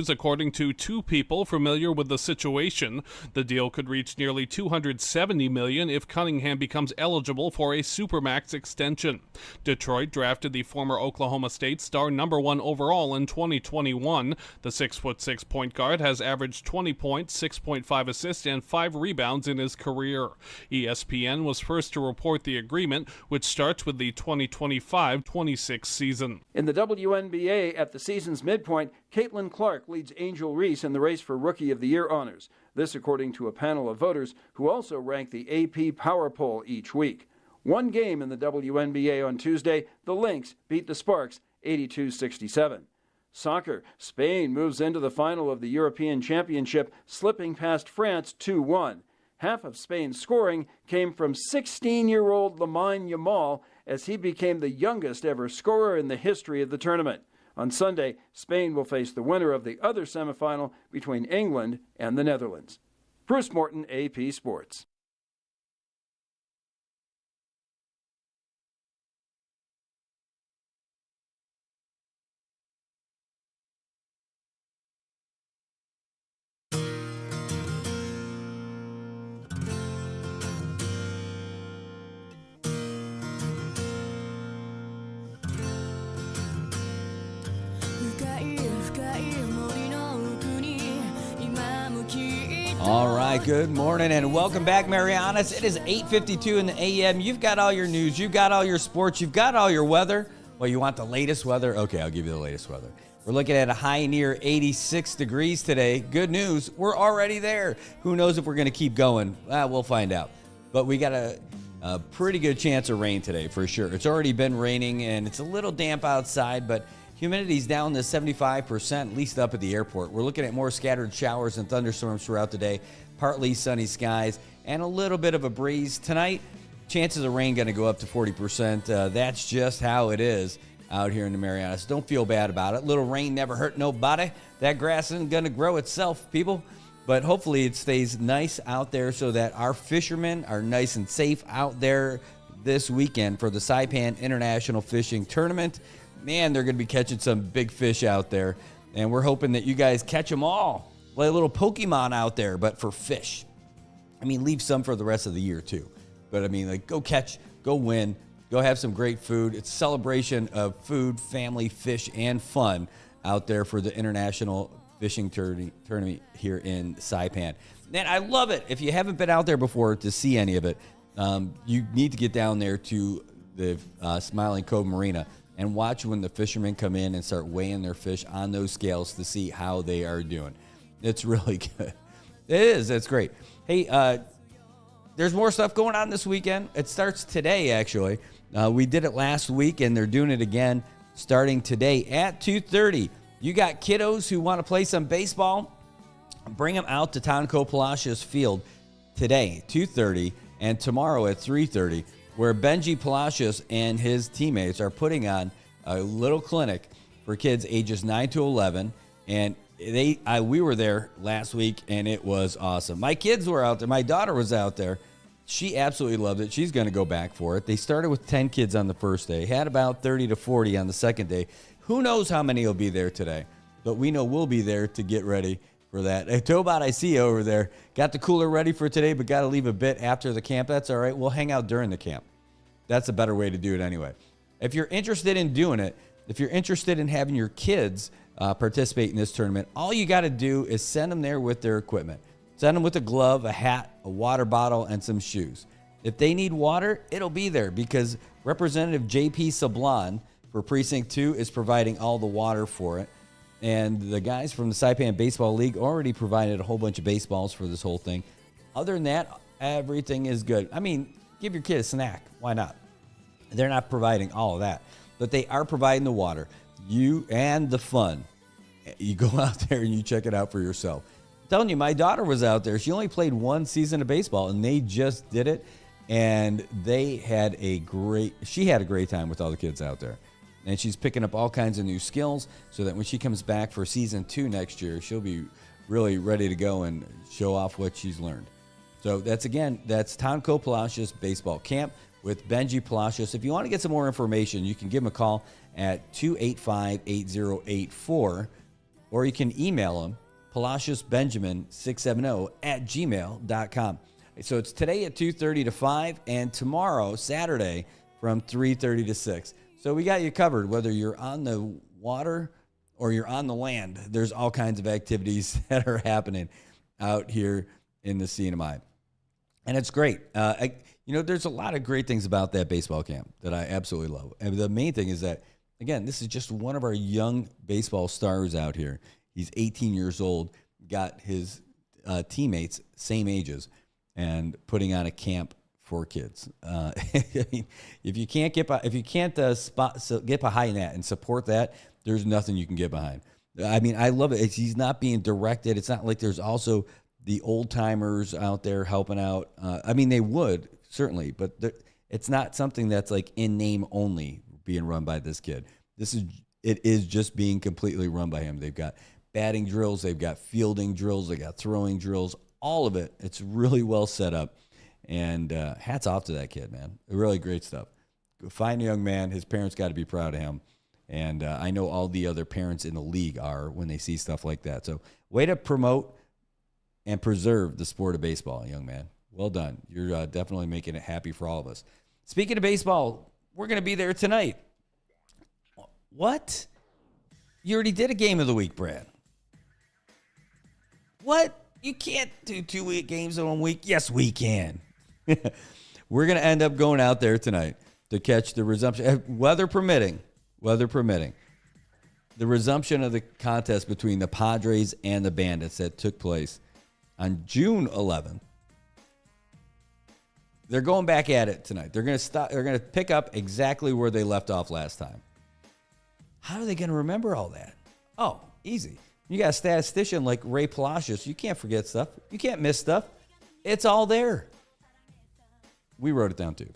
according to 2 people familiar with the situation. The deal could reach nearly $270 million if Cunningham becomes eligible for a Supermax extension. Detroit drafted the former Oklahoma State star number 1 overall in 2021. The 6'6" point guard has averaged 20 points, 6.5 assists, and 5 rebounds in his career. ESPN was first to report the agreement, which starts with the 2025-26 season. In the WNBA, at the season's midpoint, Caitlin Clark leads Angel Reese in the race for Rookie of the Year honors. This according to a panel of voters who also rank the AP Power Poll each week. One game in the WNBA on Tuesday, the Lynx beat the Sparks 82-67. Soccer, Spain moves into the final of the European Championship, slipping past France 2-1. Half of Spain's scoring came from 16-year-old Lamine Yamal, as he became the youngest ever scorer in the history of the tournament. On Sunday, Spain will face the winner of the other semifinal between England and the Netherlands. Bruce Morton, AP Sports. All right, good morning and welcome back, Marianas. It is 8:52 in the a.m. You've got all your news, you've got all your sports, you've got all your weather. Well, you want the latest weather? Okay, I'll give you the latest weather. We're looking at a high near 86 degrees today. Good news, we're already there. Who knows if we're going to keep going? We'll find out. But we got a pretty good chance of rain today for sure. It's already been raining and it's a little damp outside, but humidity's down to 75%, at least up at the airport. We're looking at more scattered showers and thunderstorms throughout the day, partly sunny skies, and a little bit of a breeze. Tonight, chances of rain going to go up to 40%. That's just how it is out here in the Marianas. Don't feel bad about it. Little rain never hurt nobody. That grass isn't going to grow itself, people. But hopefully it stays nice out there so that our fishermen are nice and safe out there this weekend for the Saipan International Fishing Tournament. Man, they're going to be catching some big fish out there, and we're hoping that you guys catch them all. Play a little Pokemon out there, but for fish. I mean, leave some for the rest of the year, too. But, I mean, go catch, go win, go have some great food. It's a celebration of food, family, fish, and fun out there for the International Fishing Tournament here in Saipan. Man, I love it. If you haven't been out there before to see any of it, you need to get down there to the Smiling Cove Marina and watch when the fishermen come in and start weighing their fish on those scales to see how they are doing. It's really good. It is. It's great. Hey, there's more stuff going on this weekend. It starts today, actually. We did it last week, and they're doing it again starting today at 2:30. You got kiddos who want to play some baseball? Bring them out to Tonko Palacios Field today, 2:30, and tomorrow at 3:30, where Benji Palacios and his teammates are putting on a little clinic for kids ages 9 to 11. And we were there last week, and it was awesome. My kids were out there. My daughter was out there. She absolutely loved it. She's going to go back for it. They started with 10 kids on the first day, had about 30 to 40 on the second day. Who knows how many will be there today, but we know we'll be there to get ready for that. Hey, Tobot, I see you over there. Got the cooler ready for today, but got to leave a bit after the camp. That's all right. We'll hang out during the camp. That's a better way to do it anyway. If you're interested in doing it, if you're interested in having your kids participate in this tournament, all you got to do is send them there with their equipment. Send them with a glove, a hat, a water bottle, and some shoes. If they need water, it'll be there because Representative J.P. Sablon for Precinct 2 is providing all the water for it. And the guys from the Saipan Baseball League already provided a whole bunch of baseballs for this whole thing. Other than that, everything is good. I mean, give your kid a snack. Why not? They're not providing all of that, but they are providing the water. You and the fun. You go out there and you check it out for yourself. I'm telling you, my daughter was out there. She only played one season of baseball, and they just did it. And she had a great time with all the kids out there. And she's picking up all kinds of new skills so that when she comes back for season 2 next year, she'll be really ready to go and show off what she's learned. So that's Tonko Palacios Baseball Camp with Benji Palacios. If you want to get some more information, you can give him a call at 285-8084, or you can email him, palaciosbenjamin670@gmail.com. So it's today at 2:30 to 5, and tomorrow, Saturday, from 3:30 to 6. So we got you covered, whether you're on the water or you're on the land. There's all kinds of activities that are happening out here in the CNMI. And it's great. There's a lot of great things about that baseball camp that I absolutely love. And the main thing is that, again, this is just one of our young baseball stars out here. He's 18 years old, got his teammates, same ages, and putting on a camp for kids. If you can't get behind that and support that, there's nothing you can get behind. I mean, I love it. He's not being directed. It's not like there's also the old timers out there helping out. I mean, they would certainly, but it's not something that's like in name only being run by this kid. It is just being completely run by him. They've got batting drills, they've got fielding drills, they got throwing drills, all of it. It's really well set up. And hats off to that kid, man. Really great stuff. Fine young man. His parents got to be proud of him. And I know all the other parents in the league are when they see stuff like that. So way to promote and preserve the sport of baseball, young man. Well done. You're definitely making it happy for all of us. Speaking of baseball, we're going to be there tonight. What? You already did a game of the week, Brad. What? You can't do 2 games in 1 week? Yes, we can. We're going to end up going out there tonight to catch the resumption, weather permitting, the resumption of the contest between the Padres and the Bandits that took place on June 11th. They're going back at it tonight. They're going to pick up exactly where they left off last time. How are they going to remember all that? Oh, easy. You got a statistician like Ray Palacios. You can't forget stuff. You can't miss stuff. It's all there. We wrote it down too.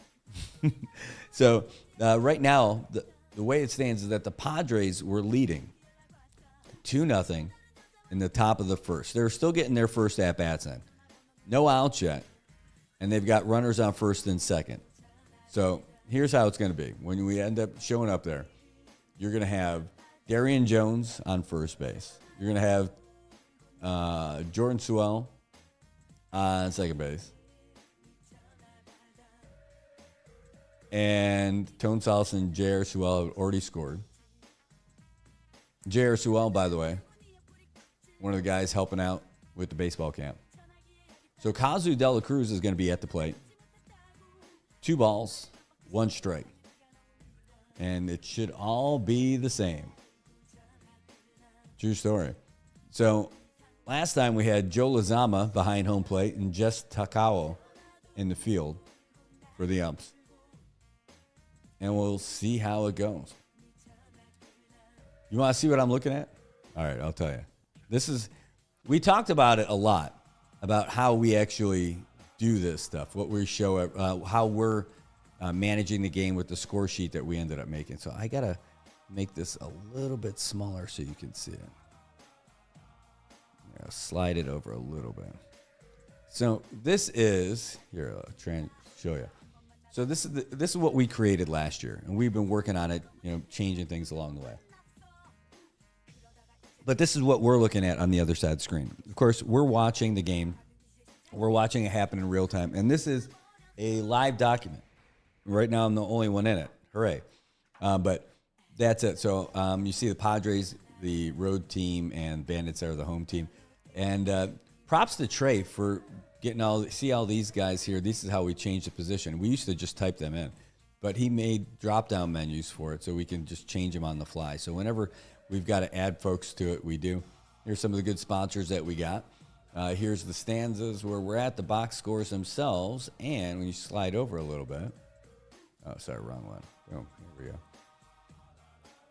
So right now, the way it stands is that the Padres were leading 2-0 in the top of the first. They're still getting their first at-bats in. No outs yet. And they've got runners on first and second. So here's how it's going to be. When we end up showing up there, you're going to have Darian Jones on first base. You're going to have Jordan Sewell on second base. And Tone Salas and J.R. Sewell have already scored. J.R. Sewell, by the way, one of the guys helping out with the baseball camp. So Kazu De La Cruz is going to be at the plate. 2 balls, 1 strike. And it should all be the same. True story. So last time we had Joe Lozama behind home plate and Jess Takao in the field for the umps. and we'll see how it goes. You want to see what I'm looking at? All right, I'll tell you. We talked about it a lot, about how we actually do this stuff, what we show, how we're managing the game with the score sheet that we ended up making. So I got to make this a little bit smaller so you can see it. Slide it over a little bit. So this is, here, I'll try and show you. So this is what we created last year, and we've been working on it, changing things along the way. But this is what we're looking at on the other side of the screen. Of course, we're watching the game. We're watching it happen in real time, and this is a live document. Right now, I'm the only one in it. Hooray. But that's it. So you see the Padres, the road team, and Bandits are the home team. And props to Trey for getting all these guys here. This is how we changed the position. We used to just type them in, but he made drop-down menus for it so we can just change them on the fly. So whenever we've got to add folks to it, we do. Here's some of the good sponsors that we got. Here's the stanzas where we're at the box scores themselves. And when you slide over a little bit, oh, sorry, wrong one. Boom, here we go.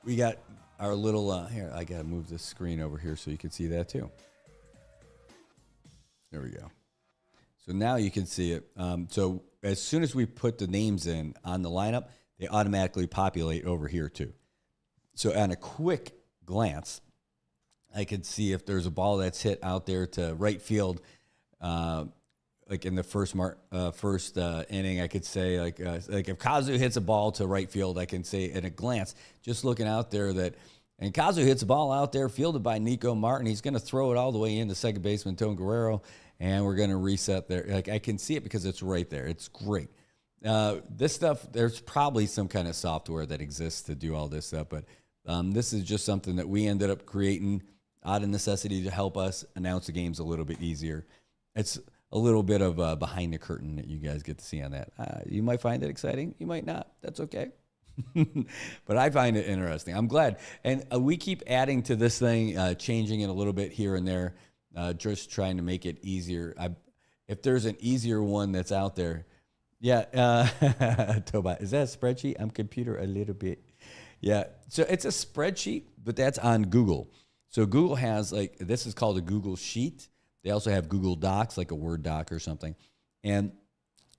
We got our little, here, I got to move this screen over here so you can see that too. There we go. So now you can see it. So as soon as we put the names in on the lineup, they automatically populate over here too. So on a quick glance, I could see if there's a ball that's hit out there to right field, like in the first inning, I could say like if Kazu hits a ball to right field, I can say at a glance, just looking out there and Kazu hits a ball out there fielded by Nico Martin. He's going to throw it all the way into second baseman Tone Guerrero, and we're going to reset there. Like I can see it because it's right there. It's great. This stuff, there's probably some kind of software that exists to do all this stuff, but this is just something that we ended up creating out of necessity to help us announce the games a little bit easier. It's a little bit of behind the curtain that you guys get to see on that. You might find it exciting. You might not. That's okay. But I find it interesting. I'm glad. And we keep adding to this thing, changing it a little bit here and there, just trying to make it easier. If there's an easier one that's out there, yeah, Toba, is that a spreadsheet? I'm computer a little bit. Yeah, so it's a spreadsheet, but that's on Google. So Google has, this is called a Google Sheet. They also have Google Docs, like a Word doc or something. And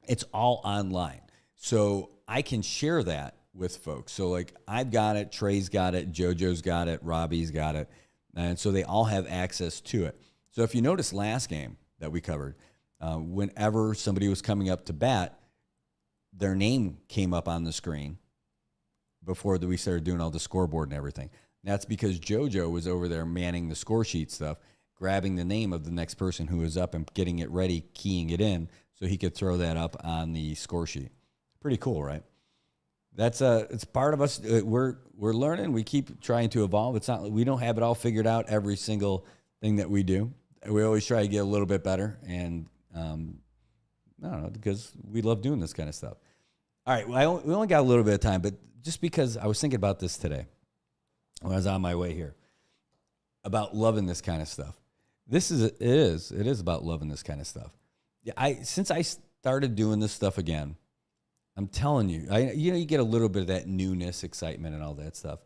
it's all online. So I can share that with folks. So, I've got it, Trey's got it, JoJo's got it, Robbie's got it. And so they all have access to it. So if you notice last game that we covered, whenever somebody was coming up to bat, their name came up on the screen before we started doing all the scoreboard and everything. That's because JoJo was over there manning the score sheet stuff, grabbing the name of the next person who was up and getting it ready, keying it in, so he could throw that up on the score sheet. Pretty cool, right? That's it's part of us. We're learning. We keep trying to evolve. It's not, we don't have it all figured out every single thing that we do. We always try to get a little bit better, and I don't know, because we love doing this kind of stuff. All right, well, we only got a little bit of time, but just because I was thinking about this today when I was on my way here, about loving this kind of stuff. It is about loving this kind of stuff. Yeah, since I started doing this stuff again, I'm telling you, you get a little bit of that newness, excitement, and all that stuff.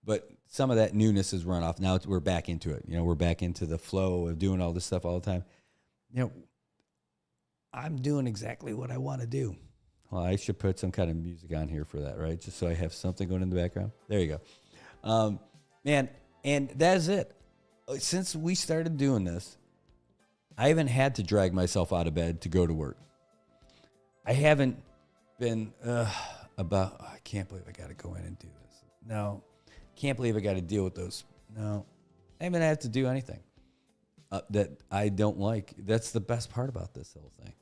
But some of that newness has run off. Now we're back into it. We're back into the flow of doing all this stuff all the time. I'm doing exactly what I want to do. Well, I should put some kind of music on here for that, right? Just so I have something going in the background. There you go. Man, and that is it. Since we started doing this, I haven't had to drag myself out of bed to go to work. I haven't been I can't believe I got to go in and do this. No, can't believe I got to deal with those. No, I haven't had to do anything that I don't like. That's the best part about this whole thing,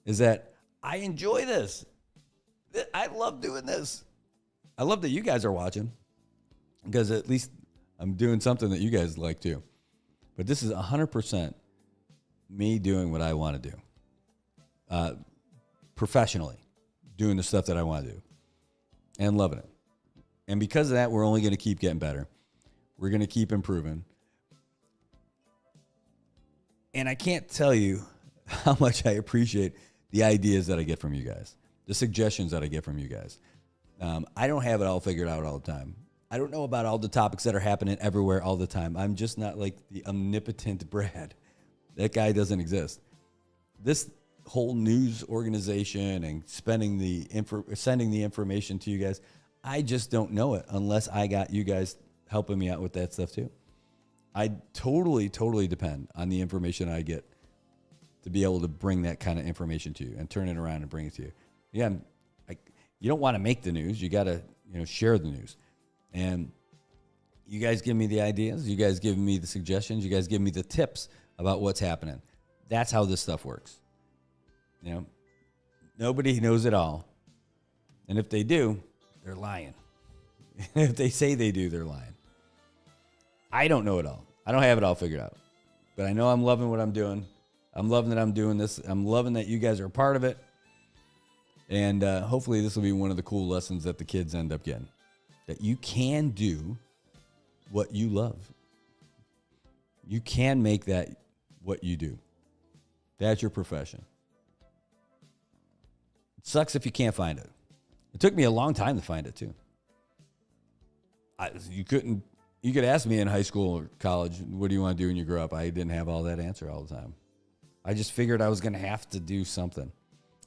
is that I enjoy this. I love doing this. I love that you guys are watching, because at least I'm doing something that you guys like too. But this is 100% me doing what I want to do. Professionally, doing the stuff that I want to do and loving it. And because of that, we're only going to keep getting better. We're going to keep improving. And I can't tell you how much I appreciate the ideas that I get from you guys, the suggestions that I get from you guys. I don't have it all figured out all the time. I don't know about all the topics that are happening everywhere all the time. I'm just not like the omnipotent Brad. That guy doesn't exist. This whole news organization and sending the information to you guys, I just don't know it unless I got you guys helping me out with that stuff too. I totally depend on the information I get to be able to bring that kind of information to you and turn it around and bring it to you. Yeah, you don't want to make the news. You got to share the news. And you guys give me the ideas. You guys give me the suggestions. You guys give me the tips about what's happening. That's how this stuff works. Nobody knows it all. And if they do, they're lying. If they say they do, they're lying. I don't know it all. I don't have it all figured out. But I know I'm loving what I'm doing. I'm loving that I'm doing this. I'm loving that you guys are a part of it. And hopefully this will be one of the cool lessons that the kids end up getting. That you can do what you love. You can make that what you do. That's your profession. It sucks if you can't find it. It took me a long time to find it too. You could ask me in high school or college, what do you want to do when you grow up? I didn't have all that answer all the time. I just figured I was going to have to do something.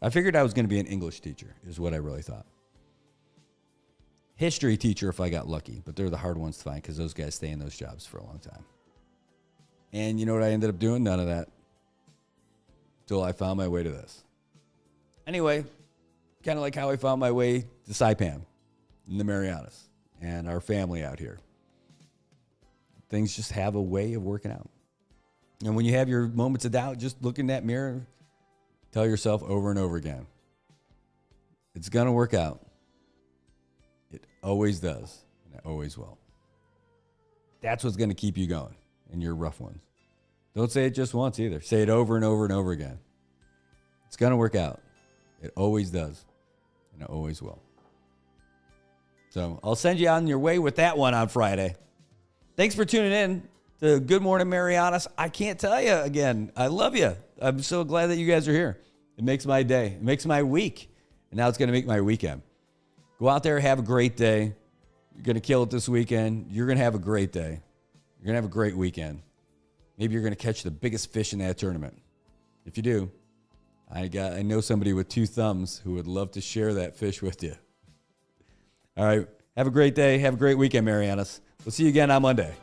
I figured I was going to be an English teacher is what I really thought. History teacher if I got lucky, but they're the hard ones to find because those guys stay in those jobs for a long time. And you know what I ended up doing? None of that. Until I found my way to this. Anyway, kind of like how I found my way to Saipan in the Marianas and our family out here. Things just have a way of working out. And when you have your moments of doubt, just look in that mirror, tell yourself over and over again, it's going to work out. It always does, and it always will. That's what's going to keep you going in your rough ones. Don't say it just once either. Say it over and over and over again. It's going to work out. It always does, and it always will. So I'll send you on your way with that one on Friday. Thanks for tuning in to Good Morning Marianas. I can't tell you again, I love you. I'm so glad that you guys are here. It makes my day. It makes my week. And now it's going to make my weekend. Go out there, have a great day. You're going to kill it this weekend. You're going to have a great day. You're going to have a great weekend. Maybe you're going to catch the biggest fish in that tournament. If you do, I know somebody with 2 thumbs who would love to share that fish with you. All right. Have a great day. Have a great weekend, Marianas. We'll see you again on Monday.